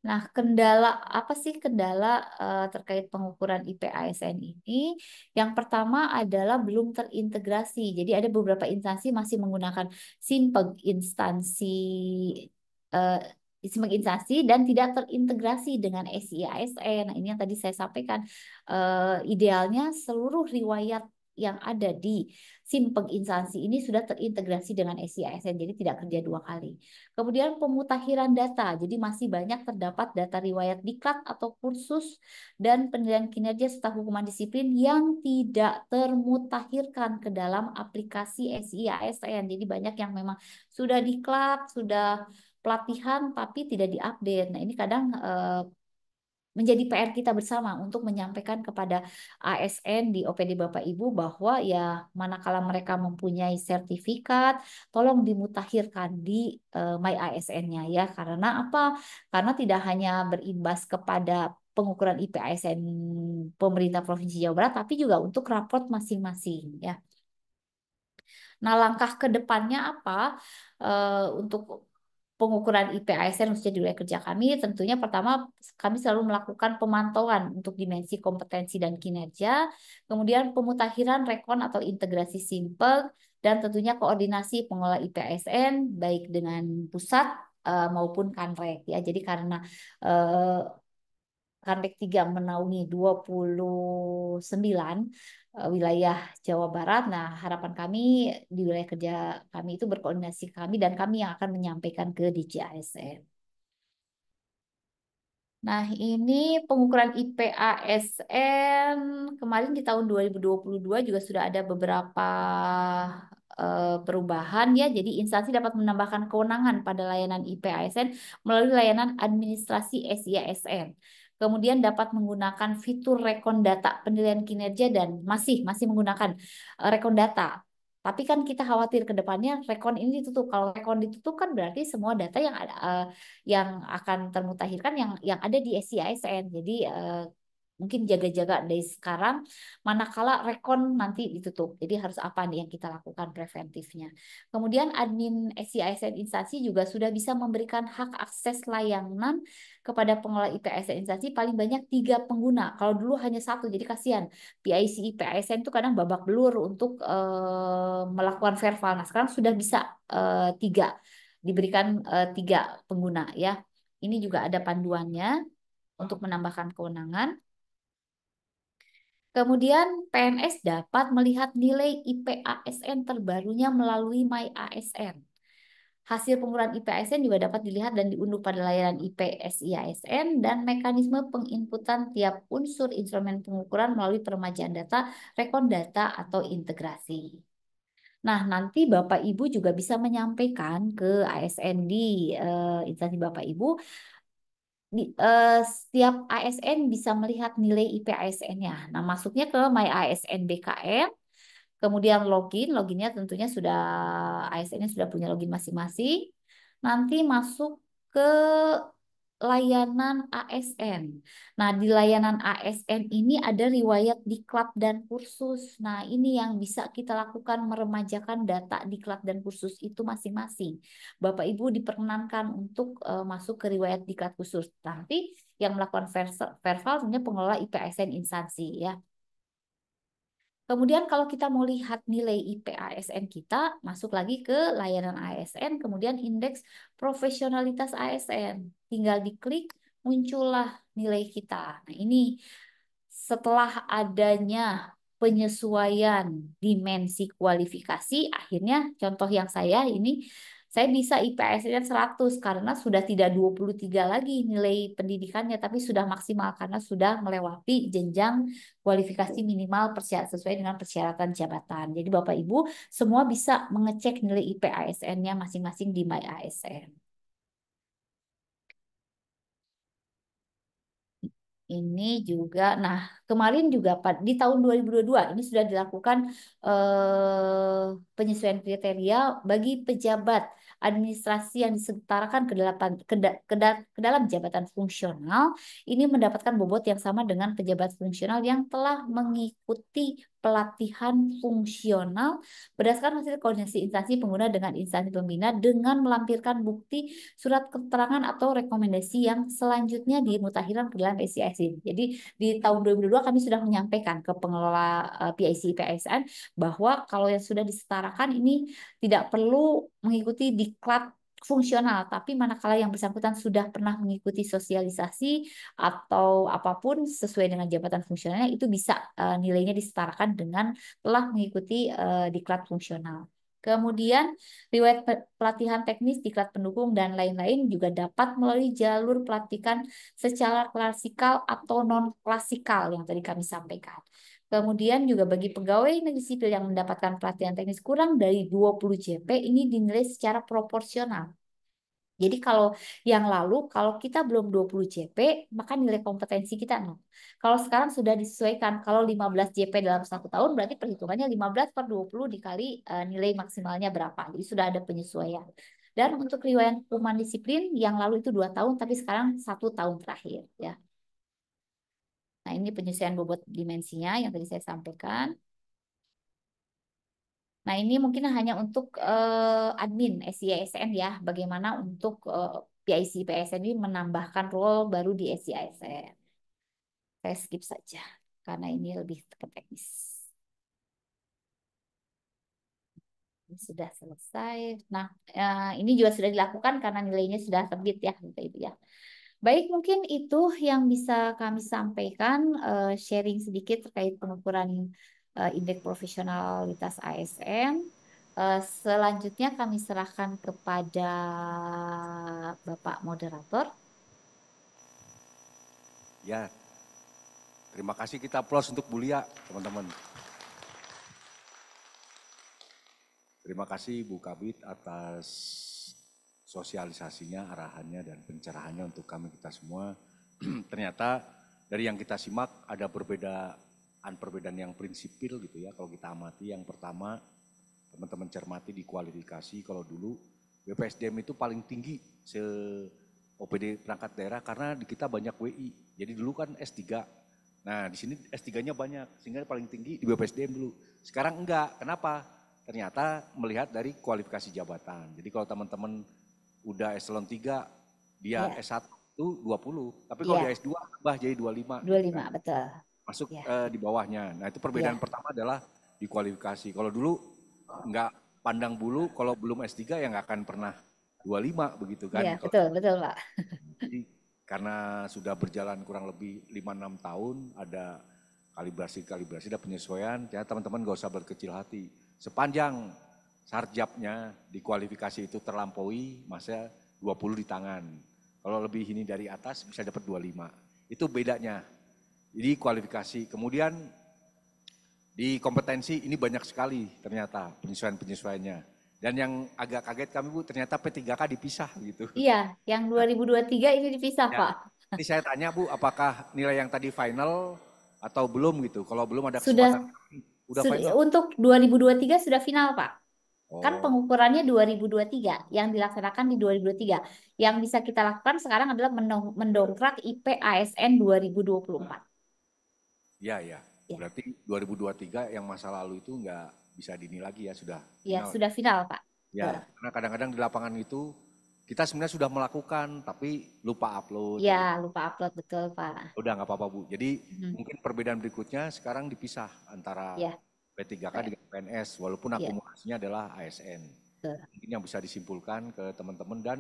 Nah, kendala apa sih kendala terkait pengukuran IP ASN ini? Yang pertama adalah belum terintegrasi. Jadi ada beberapa instansi masih menggunakan simpeg instansi eh, simpeg instansi dan tidak terintegrasi dengan SI ASN. Nah, ini yang tadi saya sampaikan. Idealnya seluruh riwayat yang ada di simpeg instansi ini sudah terintegrasi dengan SI ASN, jadi tidak kerja dua kali. Kemudian pemutakhiran data, jadi masih banyak terdapat data riwayat diklat atau kursus dan penilaian kinerja serta hukuman disiplin yang tidak termutakhirkan ke dalam aplikasi SI ASN. Jadi banyak yang memang sudah diklat, sudah pelatihan tapi tidak diupdate. Nah ini kadang menjadi PR kita bersama untuk menyampaikan kepada ASN di OPD Bapak Ibu bahwa ya manakala mereka mempunyai sertifikat, tolong dimutakhirkan di My ASN-nya ya. Karena apa? Karena tidak hanya berimbas kepada pengukuran IP ASN pemerintah Provinsi Jawa Barat, tapi juga untuk raport masing-masing ya. Nah, langkah ke depannya apa untuk pengukuran IP ASN khususnya di wilayah kerja kami? Tentunya pertama kami selalu melakukan pemantauan untuk dimensi kompetensi dan kinerja, kemudian pemutakhiran rekon atau integrasi simpel, dan tentunya koordinasi pengelola IP ASN baik dengan pusat maupun Kanrek ya. Jadi karena eh, Kanrek 3 menaungi 29 wilayah Jawa Barat. Nah, harapan kami di wilayah kerja kami itu berkoordinasi kami dan kami yang akan menyampaikan ke DJASN. Nah, ini pengukuran IP ASN kemarin di tahun 2022 juga sudah ada beberapa perubahan ya. Jadi instansi dapat menambahkan kewenangan pada layanan IP ASN melalui layanan administrasi SIASN. Kemudian dapat menggunakan fitur rekon data penilaian kinerja dan masih menggunakan rekon data. Tapi kan kita khawatir ke depannya rekon ini ditutup. Kalau rekon ditutup kan berarti semua data yang ada yang akan termutakhirkan yang ada di SCISN. Jadi mungkin jaga-jaga dari sekarang manakala rekon nanti ditutup. Jadi harus apa nih yang kita lakukan preventifnya. Kemudian admin SCISN instansi juga sudah bisa memberikan hak akses layanan kepada pengelola IPASN instansi paling banyak 3 pengguna. Kalau dulu hanya satu, jadi kasihan. PIC IPASN itu kadang babak belur untuk melakukan verval. Nah sekarang sudah bisa 3 diberikan 3 pengguna ya. Ini juga ada panduannya untuk menambahkan kewenangan. Kemudian PNS dapat melihat nilai IP ASN terbarunya melalui My ASN. Hasil pengukuran IP ASN juga dapat dilihat dan diunduh pada layanan IP SI ASN dan mekanisme penginputan tiap unsur instrumen pengukuran melalui peremajaan data, rekon data, atau integrasi. Nah, nanti Bapak Ibu juga bisa menyampaikan ke ASN di instansi Bapak Ibu. Setiap ASN bisa melihat nilai IP ASN-nya. Nah, masuknya ke My ASN BKN, kemudian loginnya tentunya sudah ASN-nya sudah punya login masing-masing. Nanti masuk ke layanan ASN. Nah, di layanan ASN ini ada riwayat diklat dan kursus. Nah, ini yang bisa kita lakukan meremajakan data diklat dan kursus itu masing-masing. Bapak Ibu diperkenankan untuk masuk ke riwayat diklat kursus. Nanti yang melakukan verval sebenarnya pengelola IP ASN instansi ya. Kemudian kalau kita mau lihat nilai IP ASN kita, masuk lagi ke layanan ASN, kemudian indeks profesionalitas ASN. Tinggal diklik, muncullah nilai kita. Nah ini setelah adanya penyesuaian dimensi kualifikasi, akhirnya contoh yang saya bisa IPS-nya 100 karena sudah tidak 23 lagi nilai pendidikannya, tapi sudah maksimal karena sudah melewati jenjang kualifikasi minimal sesuai dengan persyaratan jabatan. Jadi Bapak Ibu semua bisa mengecek nilai IP ASN-nya masing-masing di My ASN. Ini juga, nah kemarin juga di tahun 2022 ini sudah dilakukan penyesuaian kriteria bagi pejabat administrasi yang disetarakan ke dalam jabatan fungsional. Ini mendapatkan bobot yang sama dengan pejabat fungsional yang telah mengikuti pelatihan fungsional berdasarkan hasil koordinasi instansi pengguna dengan instansi pembina dengan melampirkan bukti surat keterangan atau rekomendasi yang selanjutnya dimutakhirkan ke dalam PIC. Jadi di tahun 2022 kami sudah menyampaikan ke pengelola PIC PSN bahwa kalau yang sudah disetarakan ini tidak perlu mengikuti diklat fungsional, tapi manakala yang bersangkutan sudah pernah mengikuti sosialisasi atau apapun sesuai dengan jabatan fungsionalnya itu bisa nilainya disetarakan dengan telah mengikuti diklat fungsional. Kemudian riwayat pelatihan teknis, diklat pendukung dan lain-lain juga dapat melalui jalur pelatihan secara klasikal atau non klasikal yang tadi kami sampaikan. Kemudian juga bagi pegawai negeri sipil yang mendapatkan pelatihan teknis kurang dari 20 JP ini dinilai secara proporsional. Jadi kalau yang lalu, kalau kita belum 20 JP, maka nilai kompetensi kita 0. Kalau sekarang sudah disesuaikan, kalau 15 JP dalam 1 tahun, berarti perhitungannya 15 per 20 dikali nilai maksimalnya berapa. Jadi sudah ada penyesuaian. Dan untuk riwayat hukuman disiplin, yang lalu itu 2 tahun, tapi sekarang 1 tahun terakhir. Ya. Nah ini penyesuaian bobot dimensinya yang tadi saya sampaikan. Nah, ini mungkin hanya untuk admin SIASN ya. Bagaimana untuk PIC PSN ini menambahkan role baru di SIASN. Saya skip saja karena ini lebih ke teknis. Ini sudah selesai. Nah, ini juga sudah dilakukan karena nilainya sudah terbit ya, Bapak Ibu ya. Baik, mungkin itu yang bisa kami sampaikan, sharing sedikit terkait pengukuran indeks profesionalitas ASN. Selanjutnya kami serahkan kepada Bapak Moderator. Ya, terima kasih, kita aplaus untuk Bu Lia, teman-teman. Terima kasih Bu Kabid atas sosialisasinya, arahannya, dan pencerahannya untuk kami kita semua. Ternyata dari yang kita simak ada perbedaan yang prinsipil gitu ya. Kalau kita amati, yang pertama teman-teman cermati di kualifikasi, kalau dulu BPSDM itu paling tinggi OPD perangkat daerah karena di kita banyak WI. Jadi dulu kan S3. Nah di sini S3-nya banyak sehingga paling tinggi di BPSDM dulu. Sekarang enggak. Kenapa? Ternyata melihat dari kualifikasi jabatan. Jadi kalau teman-teman udah eselon 3, dia S1 itu 20. Tapi kalau dia S2 tambah jadi 25. 25, kan? betul. Masuk di bawahnya. Nah itu perbedaan pertama adalah di kualifikasi. Kalau dulu enggak pandang bulu, kalau belum S3 ya nggak akan pernah 25 begitu kan. Iya, betul Pak. Jadi karena sudah berjalan kurang lebih 5-6 tahun, ada kalibrasi dan penyesuaian, ya teman-teman gak usah berkecil hati. Sepanjang sarjabnya di kualifikasi itu terlampaui, masa 20 di tangan. Kalau lebih ini dari atas bisa dapat 25. Itu bedanya. Jadi kualifikasi. Kemudian di kompetensi ini banyak sekali ternyata penyesuaian-penyesuaiannya. Dan yang agak kaget kami Bu, ternyata P3K dipisah gitu. Iya, yang 2023 ini dipisah Ya. Pak. Nanti saya tanya Bu, apakah nilai yang tadi final atau belum gitu? Kalau belum ada Sudah, kesempatan, udah final? untuk 2023 sudah final Pak. Kan Oh, pengukurannya 2023, yang dilaksanakan di 2023. Yang bisa kita lakukan sekarang adalah mendongkrak IP ASN 2024. ya. Ya. Berarti 2023 yang masa lalu itu nggak bisa dinilai lagi ya, sudah Ya, final. sudah final Pak. Ya, karena kadang-kadang di lapangan itu kita sebenarnya sudah melakukan tapi lupa upload. Ya, lupa upload, betul Pak. Udah nggak apa-apa Bu. Jadi mungkin perbedaan berikutnya sekarang dipisah antara P3K dengan PNS walaupun akumulasinya adalah ASN. Mungkin yang bisa disimpulkan ke teman-teman, dan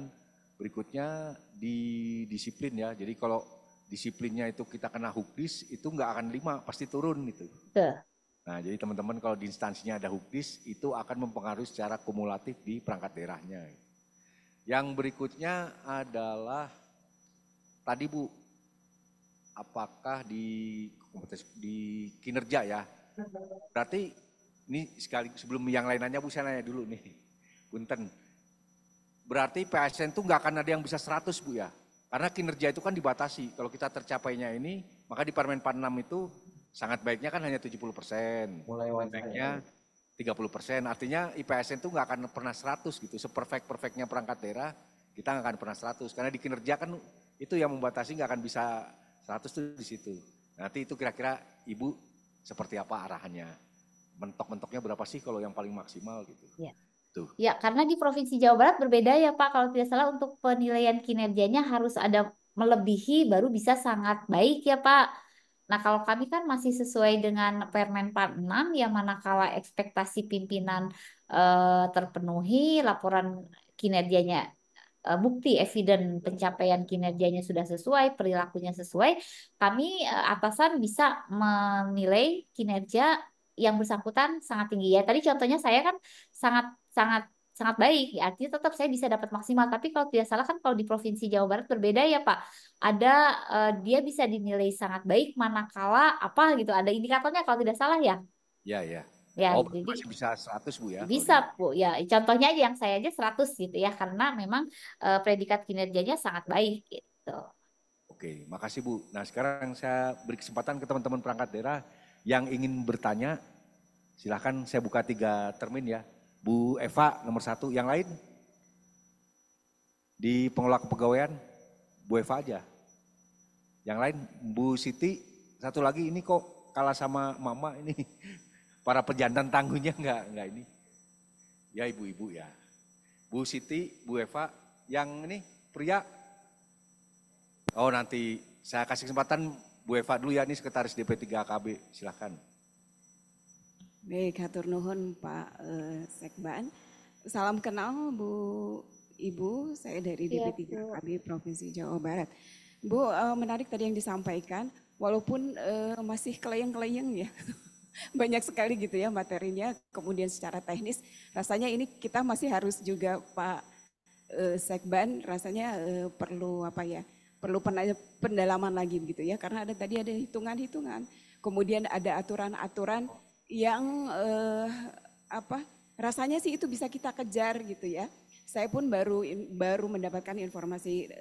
berikutnya di disiplin ya. Jadi kalau disiplinnya itu kita kena hukdis itu nggak akan 5, pasti turun gitu. Nah jadi teman-teman kalau di instansinya ada hukdis itu akan mempengaruhi secara kumulatif di perangkat daerahnya. Yang berikutnya adalah tadi Bu, apakah di kinerja ya? Berarti ini sekali sebelum yang lainnya Bu, saya nanya dulu nih, punten. Berarti PSN itu nggak akan ada yang bisa 100 Bu ya? Karena kinerja itu kan dibatasi. Kalau kita tercapainya ini, maka di Permen 46 itu sangat baiknya kan hanya 70%. Mulai baiknya 30%. Artinya IPSN itu nggak akan pernah 100 gitu. Seperfect-perfectnya perangkat daerah, kita nggak akan pernah 100. Karena di kinerja kan itu yang membatasi, nggak akan bisa 100 tuh di situ. Nanti itu kira-kira Ibu seperti apa arahannya. mentok-mentoknya berapa sih kalau yang paling maksimal gitu. Ya. Tuh. Ya, karena di Provinsi Jawa Barat berbeda ya Pak. Kalau tidak salah untuk penilaian kinerjanya harus ada melebihi baru bisa sangat baik ya Pak. Nah, kalau kami kan masih sesuai dengan Permen 46 yang manakala ekspektasi pimpinan terpenuhi, laporan kinerjanya bukti eviden pencapaian kinerjanya sudah sesuai, perilakunya sesuai, kami atasan bisa menilai kinerja yang bersangkutan sangat tinggi ya. Tadi contohnya saya kan sangat sangat sangat baik, ya, artinya tetap saya bisa dapat maksimal. Tapi kalau tidak salah kan kalau di Provinsi Jawa Barat berbeda ya Pak. Ada dia bisa dinilai sangat baik manakala apa gitu. Ada indikatornya kalau tidak salah ya. Ya, ya. Ya, Oh, jadi masih bisa 100 Bu ya kalau bisa di. Bu, ya contohnya aja yang saya aja 100 gitu ya, karena memang predikat kinerjanya sangat baik gitu. Oke, makasih Bu. Nah sekarang saya beri kesempatan ke teman-teman perangkat daerah yang ingin bertanya. Silahkan saya buka 3 termin ya. Bu Eva nomor 1, yang lain? Di pengelola kepegawaian, Bu Eva aja. Yang lain, Bu Siti, satu lagi ini kok kalah sama Mama ini. Para pejantan tangguhnya enggak ini. Ya ibu-ibu ya. Bu Siti, Bu Eva, yang ini pria. Oh nanti saya kasih kesempatan Bu Eva dulu ya, ini sekretaris DP3 AKB, silahkan. Baik, hatur nuhun Pak Sekban. Salam kenal Bu Ibu, saya dari Iya, DP3 Bu. AKB Provinsi Jawa Barat. Bu, menarik tadi yang disampaikan, walaupun masih keleyeng-keleyeng ya, banyak sekali gitu ya materinya, kemudian secara teknis, rasanya ini kita masih harus juga Pak Sekban, rasanya perlu apa ya, perlu pendalaman lagi gitu ya, karena tadi ada hitungan-hitungan, kemudian ada aturan-aturan yang rasanya sih itu bisa kita kejar gitu ya. Saya pun baru mendapatkan informasi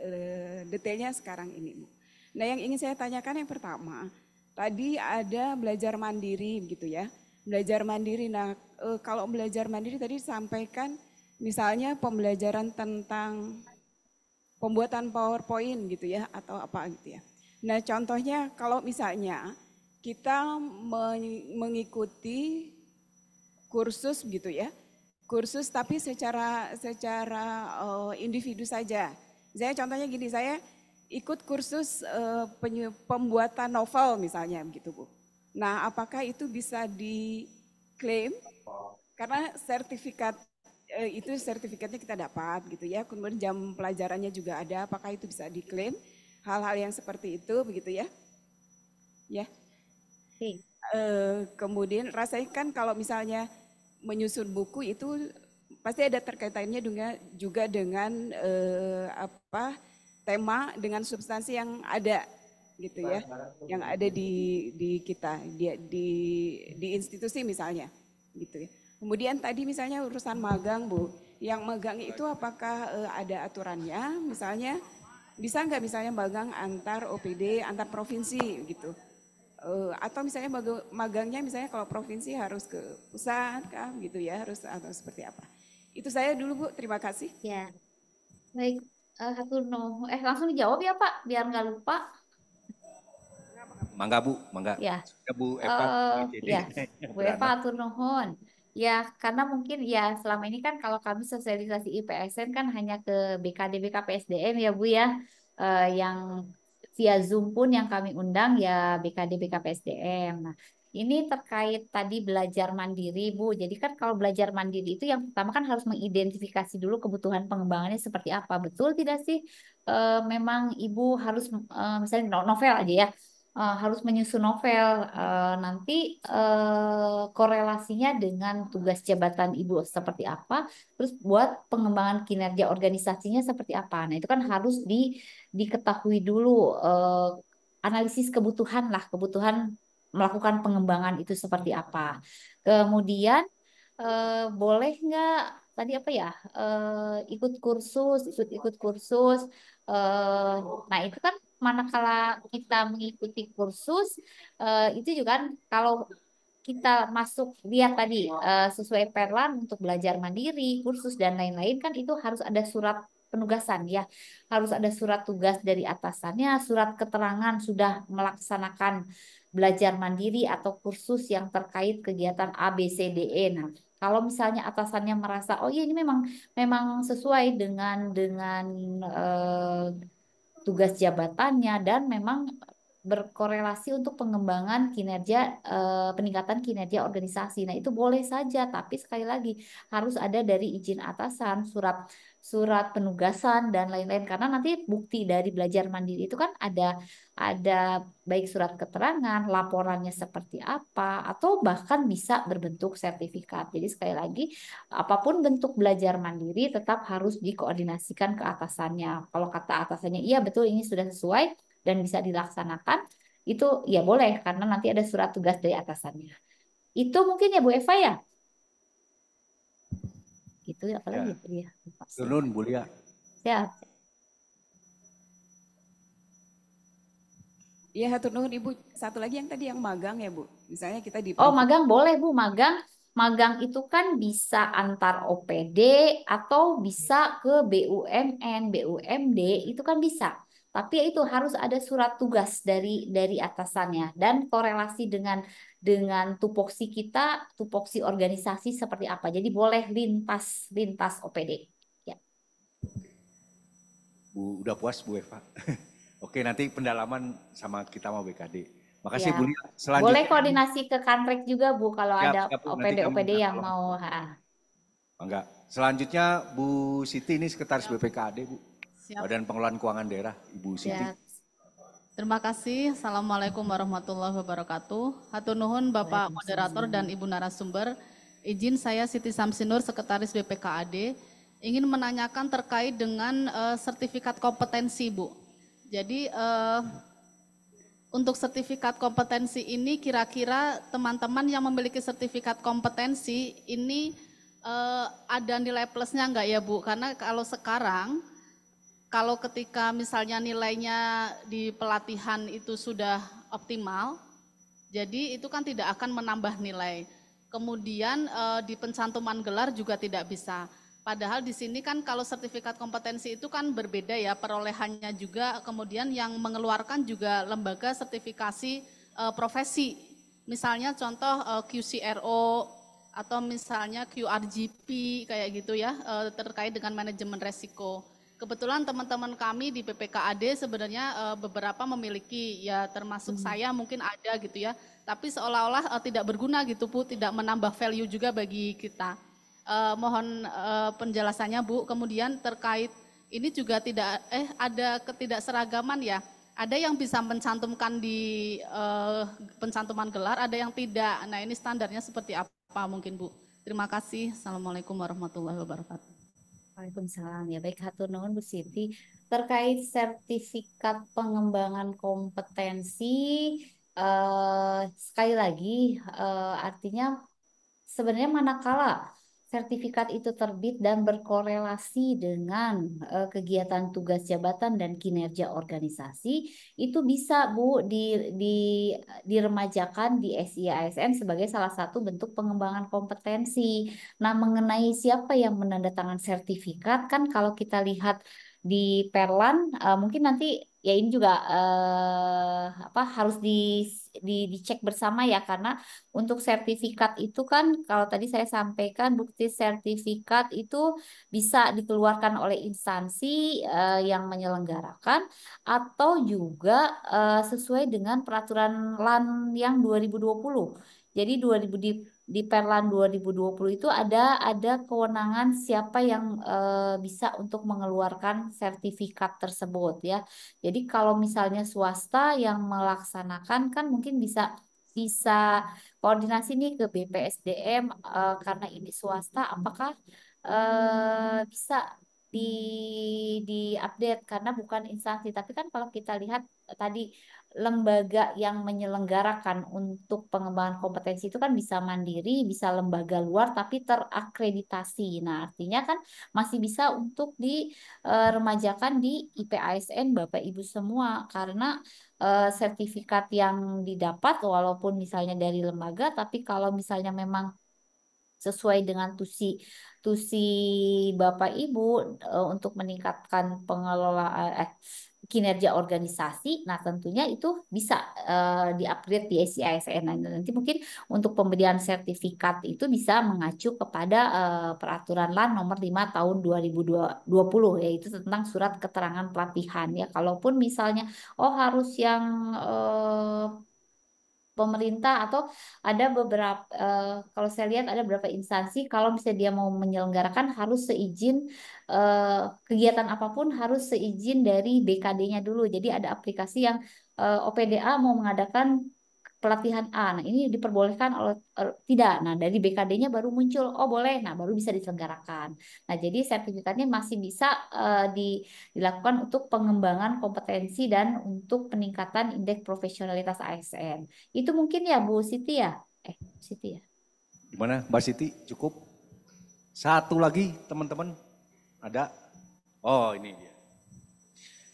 detailnya sekarang ini. Nah, yang ingin saya tanyakan yang pertama, tadi ada belajar mandiri gitu ya. Belajar mandiri. Nah, kalau belajar mandiri tadi disampaikan misalnya pembelajaran tentang pembuatan PowerPoint gitu ya atau apa gitu ya. Nah, contohnya kalau misalnya kita mengikuti kursus gitu ya. Kursus tapi secara individu saja. Saya contohnya gini, saya ikut kursus pembuatan novel misalnya begitu Bu. Nah, apakah itu bisa diklaim? Karena itu sertifikatnya kita dapat gitu ya. Kemudian jam pelajarannya juga ada, apakah itu bisa diklaim? Hal-hal yang seperti itu begitu ya. Ya. Kemudian rasanya kan kalau misalnya menyusun buku itu pasti ada terkaitannya juga dengan tema dengan substansi yang ada gitu ya, yang ada di kita di institusi misalnya gitu ya. Kemudian tadi misalnya urusan magang Bu, yang magang itu apakah ada aturannya, misalnya bisa nggak misalnya magang antar OPD, antar provinsi gitu. Atau misalnya magangnya misalnya kalau provinsi harus ke pusat kan gitu ya, harus atau seperti apa. Itu saya dulu Bu, terima kasih. Ya, baik. Langsung dijawab ya Pak, biar nggak lupa. Mangga Bu, mangga. Ya, Sudah Bu Eva. ya, Bu Eva atur nuhun. Ya, karena mungkin ya selama ini kan kalau kami sosialisasi IPSN kan hanya ke BKD BKPSDM ya Bu ya, yang via Zoom pun yang kami undang ya BKD BKPSDM. Nah, ini terkait tadi belajar mandiri Bu. Jadi kan kalau belajar mandiri itu yang pertama kan harus mengidentifikasi dulu kebutuhan pengembangannya seperti apa. Betul tidak sih? Memang Ibu harus misalnya novel aja ya, harus menyusun novel. Nanti korelasinya dengan tugas jabatan ibu seperti apa, terus buat pengembangan kinerja organisasinya seperti apa. Nah itu kan harus diketahui dulu, analisis kebutuhan lah, kebutuhan melakukan pengembangan itu seperti apa. Kemudian boleh nggak tadi apa ya, ikut kursus, ikut kursus. Nah itu kan manakala kita mengikuti kursus, itu juga kan kalau kita masuk lihat tadi sesuai Perlan untuk belajar mandiri, kursus dan lain-lain kan itu harus ada surat penugasan ya, harus ada surat tugas dari atasannya, surat keterangan sudah melaksanakan belajar mandiri atau kursus yang terkait kegiatan A, B, C, D, E. Nah, kalau misalnya atasannya merasa, oh iya ini memang memang sesuai dengan tugas jabatannya dan memang berkorelasi untuk pengembangan kinerja, peningkatan kinerja organisasi. Nah, itu boleh saja, tapi sekali lagi harus ada dari izin atasan, surat surat penugasan dan lain-lain, karena nanti bukti dari belajar mandiri itu kan ada baik surat keterangan, laporannya seperti apa, atau bahkan bisa berbentuk sertifikat. Jadi sekali lagi, apapun bentuk belajar mandiri tetap harus dikoordinasikan ke atasannya. Kalau kata atasannya, iya betul ini sudah sesuai dan bisa dilaksanakan, itu ya boleh karena nanti ada surat tugas dari atasannya. Itu mungkin ya Bu Eva ya? Itu apalagi Ya, ya? Iya, turun Bu Lia. siap. Iya, hatur nuhun Ibu. Satu lagi yang tadi yang magang ya Bu. Misalnya kita di Oh, provinsi. magang boleh Bu, magang. Magang itu kan bisa antar OPD atau bisa ke BUMN, BUMD, itu kan bisa. Tapi ya itu harus ada surat tugas dari atasannya dan korelasi dengan tupoksi kita, tupoksi organisasi seperti apa. Jadi boleh lintas lintas OPD. Ya. Bu, udah puas Bu Eva? Oke, nanti pendalaman sama kita mau BKD. Makasih Ya. Bu Lia. Boleh Selanjutnya, koordinasi ke Kanrek juga Bu kalau siap, ada siap Bu. Nanti kami OPD-OPD minta yang tolong. mau. Enggak. Selanjutnya Bu Siti ini sekretaris BPKAD Bu. Siap. Badan Pengelolaan Keuangan Daerah, Ibu Siti. Ya. Terima kasih. Assalamualaikum warahmatullahi wabarakatuh. Hatur nuhun Bapak Moderator dan Ibu narasumber. Izin saya Siti Samsinur, Sekretaris BPKAD, ingin menanyakan terkait dengan sertifikat kompetensi Bu. Jadi untuk sertifikat kompetensi ini kira-kira teman-teman yang memiliki sertifikat kompetensi ini ada nilai plusnya enggak ya Bu? Karena kalau sekarang, kalau ketika misalnya nilainya di pelatihan itu sudah optimal, jadi itu kan tidak akan menambah nilai. Kemudian di pencantuman gelar juga tidak bisa. Padahal di sini kan kalau sertifikat kompetensi itu kan berbeda ya perolehannya juga, kemudian yang mengeluarkan juga lembaga sertifikasi profesi. Misalnya contoh QCRO atau misalnya QRGP kayak gitu ya, terkait dengan manajemen resiko. Kebetulan teman-teman kami di PPKAD sebenarnya beberapa memiliki, ya termasuk saya mungkin ada gitu ya, tapi seolah-olah tidak berguna gitu Bu, tidak menambah value juga bagi kita. Mohon penjelasannya Bu. Kemudian terkait ini juga ada ketidakseragaman ya. Ada yang bisa mencantumkan di pencantuman gelar, ada yang tidak. Nah ini standarnya seperti apa mungkin Bu? Terima kasih. Assalamualaikum warahmatullahi wabarakatuh. Waalaikumsalam. Ya baik, hatur nuhun Bu Siti. Terkait sertifikat pengembangan kompetensi, sekali lagi artinya sebenarnya manakala sertifikat itu terbit dan berkorelasi dengan kegiatan tugas jabatan dan kinerja organisasi, itu bisa Bu diremajakan di SI-ASN sebagai salah satu bentuk pengembangan kompetensi. Nah, mengenai siapa yang menandatangani sertifikat, kan kalau kita lihat di Perlan, mungkin nanti ya ini juga harus dicek bersama ya, karena untuk sertifikat itu kan kalau tadi saya sampaikan bukti sertifikat itu bisa dikeluarkan oleh instansi yang menyelenggarakan atau juga sesuai dengan peraturan LAN yang 2020. Jadi 2000 di Perlan 2020 itu ada kewenangan siapa yang bisa untuk mengeluarkan sertifikat tersebut ya. Jadi kalau misalnya swasta yang melaksanakan kan mungkin bisa bisa koordinasi nih ke BPSDM, karena ini swasta apakah bisa di update karena bukan instansi, tapi kan kalau kita lihat tadi lembaga yang menyelenggarakan untuk pengembangan kompetensi itu kan bisa mandiri, bisa lembaga luar tapi terakreditasi. Nah, artinya kan masih bisa untuk diremajakan di IPASN Bapak Ibu semua, karena sertifikat yang didapat walaupun misalnya dari lembaga, tapi kalau misalnya memang sesuai dengan tusi Bapak Ibu untuk meningkatkan pengelolaan kinerja organisasi. Nah, tentunya itu bisa di-upgrade di ASN. Nah, nanti mungkin untuk pemberian sertifikat itu bisa mengacu kepada peraturan LAN nomor 5 tahun 2020, yaitu tentang surat keterangan pelatihan ya. Kalaupun misalnya harus yang pemerintah atau ada beberapa kalau saya lihat ada beberapa instansi kalau misalnya dia mau menyelenggarakan harus seizin kegiatan apapun harus seizin dari BKD-nya dulu. Jadi ada aplikasi yang OPDA mau mengadakan pelatihan A. Nah, ini diperbolehkan oleh tidak. Nah, dari BKD-nya baru muncul, oh boleh. Nah, baru bisa diselenggarakan. Nah, jadi sertifikatnya masih bisa dilakukan untuk pengembangan kompetensi dan untuk peningkatan indeks profesionalitas ASN. Itu mungkin ya Bu Siti ya? Bu Siti ya. Gimana Mbak Siti? Cukup? Satu lagi teman-teman? Ada? Oh ini dia.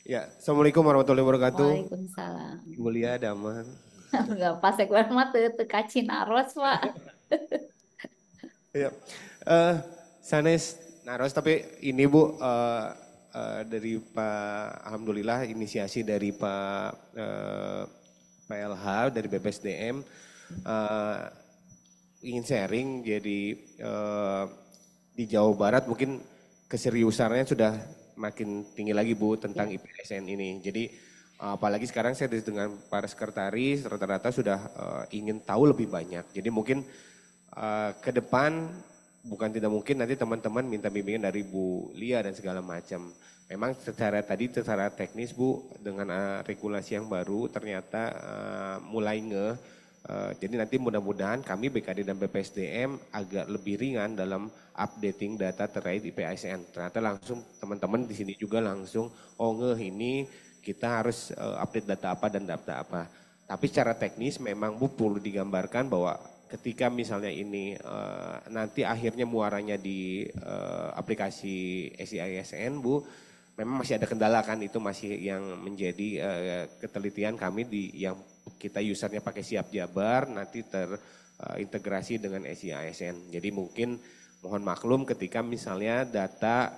Ya, Assalamualaikum warahmatullahi wabarakatuh. Waalaikumsalam. Ibu Lia, Daman. Enggak pas sekuen mah teu kacin aros, Pak. Ya. Sanes naros tapi ini Bu dari Pak Alhamdulillah inisiasi dari Pak PLH dari BPSDM ingin sharing jadi di Jawa Barat mungkin keseriusannya sudah makin tinggi lagi Bu tentang IPSN ini. Jadi apalagi sekarang saya dengan para sekretaris rata-rata sudah ingin tahu lebih banyak. Jadi mungkin ke depan bukan tidak mungkin nanti teman-teman minta bimbingan dari Bu Lia dan segala macam. Memang secara teknis Bu dengan regulasi yang baru ternyata mulai jadi nanti mudah-mudahan kami BKD dan BPSDM agak lebih ringan dalam updating data terkait IPASN. Ternyata langsung teman-teman di sini juga langsung ini kita harus update data apa dan data apa. Tapi secara teknis memang Bu perlu digambarkan bahwa ketika misalnya ini nanti akhirnya muaranya di aplikasi SIISN Bu, memang masih ada kendala kan itu masih yang menjadi ketelitian kami yang kita usernya pakai Siap Jabar nanti terintegrasi dengan SIISN. Jadi mungkin mohon maklum ketika misalnya data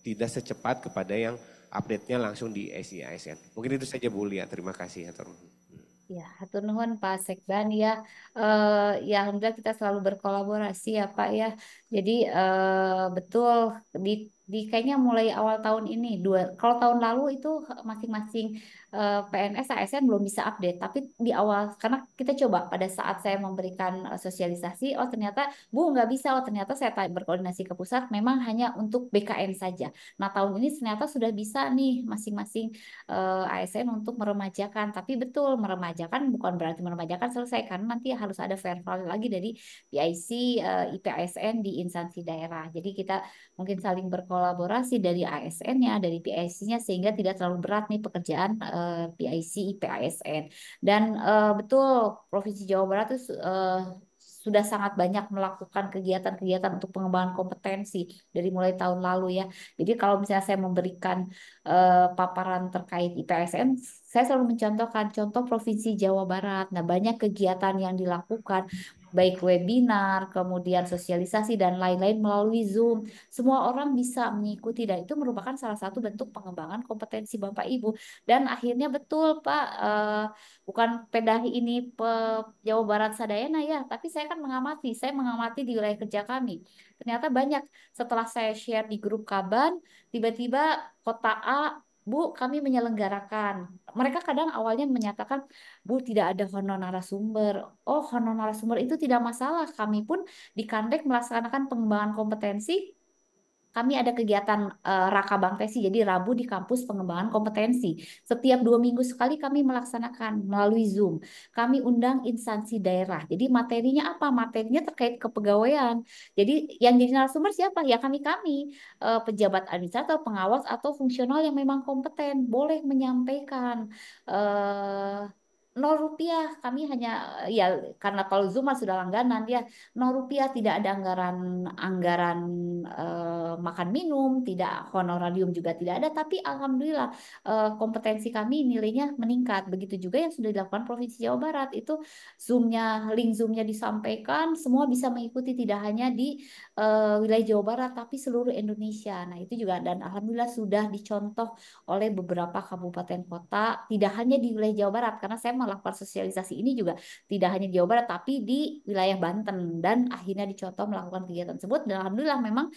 tidak secepat kepada yang update-nya langsung di SIISN. Mungkin itu saja Bu Lia, terima kasih. Ya, hatur nuhun Pak Sekdan ya. Ya alhamdulillah kita selalu berkolaborasi ya Pak ya. Jadi betul di kayaknya mulai awal tahun ini kalau tahun lalu itu masing-masing PNS ASN belum bisa update, tapi di awal karena kita coba pada saat saya memberikan sosialisasi, ternyata Bu nggak bisa, ternyata saya berkoordinasi ke pusat memang hanya untuk BKN saja. Nah tahun ini ternyata sudah bisa nih masing-masing ASN untuk meremajakan, tapi betul meremajakan bukan berarti meremajakan selesai karena nanti harus ada verify lagi dari PIC IPASN di instansi daerah. Jadi kita mungkin saling berkolaborasi dari ASN-nya, dari PIC-nya sehingga tidak terlalu berat nih pekerjaan PIC IPASN. Dan betul Provinsi Jawa Barat itu sudah sangat banyak melakukan kegiatan-kegiatan untuk pengembangan kompetensi dari mulai tahun lalu ya. Jadi kalau misalnya saya memberikan paparan terkait IPSN, saya selalu mencontohkan contoh Provinsi Jawa Barat. Nah, banyak kegiatan yang dilakukan, baik webinar, kemudian sosialisasi, dan lain-lain melalui Zoom. Semua orang bisa mengikuti, dan itu merupakan salah satu bentuk pengembangan kompetensi Bapak Ibu. Dan akhirnya betul Pak, bukan pedahi ini Jawa Barat Sadayana ya, tapi saya kan saya mengamati di wilayah kerja kami. Ternyata banyak setelah saya share di grup Kaban, tiba-tiba kota A, Bu, kami menyelenggarakan. Mereka kadang awalnya menyatakan, Bu, tidak ada honor narasumber. Oh, honor narasumber itu tidak masalah. Kami pun di Kandek melaksanakan pengembangan kompetensi. Kami ada kegiatan Raka Bangtesi, jadi Rabu di kampus pengembangan kompetensi. Setiap 2 minggu sekali kami melaksanakan melalui Zoom. Kami undang instansi daerah. Jadi materinya apa? Materinya terkait kepegawaian. Jadi yang jadi narasumber siapa? Ya kami-kami, pejabat administrator, pengawas, atau fungsional yang memang kompeten. Boleh menyampaikan Rp0 kami hanya ya karena kalau Zoom sudah langganan ya Rp0 tidak ada anggaran makan minum, tidak honorarium juga tidak ada, tapi alhamdulillah kompetensi kami nilainya meningkat. Begitu juga yang sudah dilakukan Provinsi Jawa Barat itu link Zoom-nya disampaikan, semua bisa mengikuti tidak hanya di wilayah Jawa Barat tapi seluruh Indonesia. Nah, itu juga dan alhamdulillah sudah dicontoh oleh beberapa kabupaten kota, tidak hanya di wilayah Jawa Barat, karena saya melakukan sosialisasi ini juga tidak hanya di Jawa Barat, tapi di wilayah Banten, dan akhirnya dicontoh melakukan kegiatan tersebut, dan alhamdulillah memang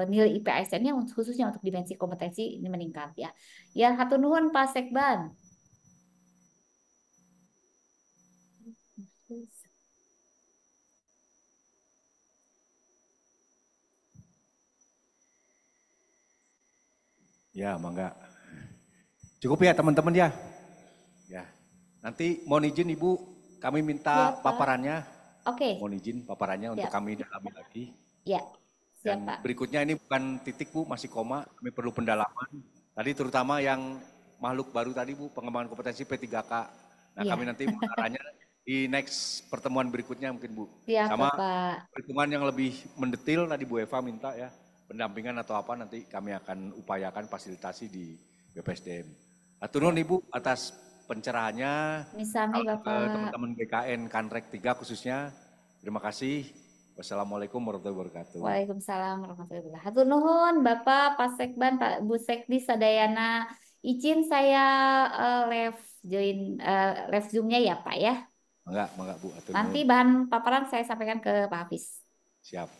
nilai IPSN-nya khususnya untuk dimensi kompetensi ini meningkat ya. Ya, hatur nuhun Pak Sekban. Ya, mangga. Cukup ya teman-teman ya. Ya. Nanti mohon izin Ibu, kami minta Ya, Pak. paparannya. Oke. Mohon izin paparannya untuk Ya. kami dalami lagi. Ya, siap Dan Pak. berikutnya ini bukan titik Bu, masih koma. Kami perlu pendalaman. Tadi terutama yang makhluk baru tadi Bu, pengembangan kompetensi P3K. Nah, Iya. kami nanti mengarahnya di next pertemuan berikutnya mungkin Bu. Siap Sama Bapak. perhitungan yang lebih mendetil tadi Bu Eva minta ya. Pendampingan atau apa nanti kami akan upayakan fasilitasi di BPSDM. Atur nuhun Ibu atas pencerahannya. Misami Salam ke Bapak. teman-teman BKN Kanrek 3 khususnya. Terima kasih. Wassalamualaikum warahmatullahi wabarakatuh. Waalaikumsalam warahmatullahi wabarakatuh. Hatur nuhun Bapak, Pak Sekban, Pak Bu Sekdi Sadayana. Izin saya live Zoom-nya ya Pak ya. Mangga Bu, atur nuhun. Nanti bahan paparan saya sampaikan ke Pak Hafiz. Siap.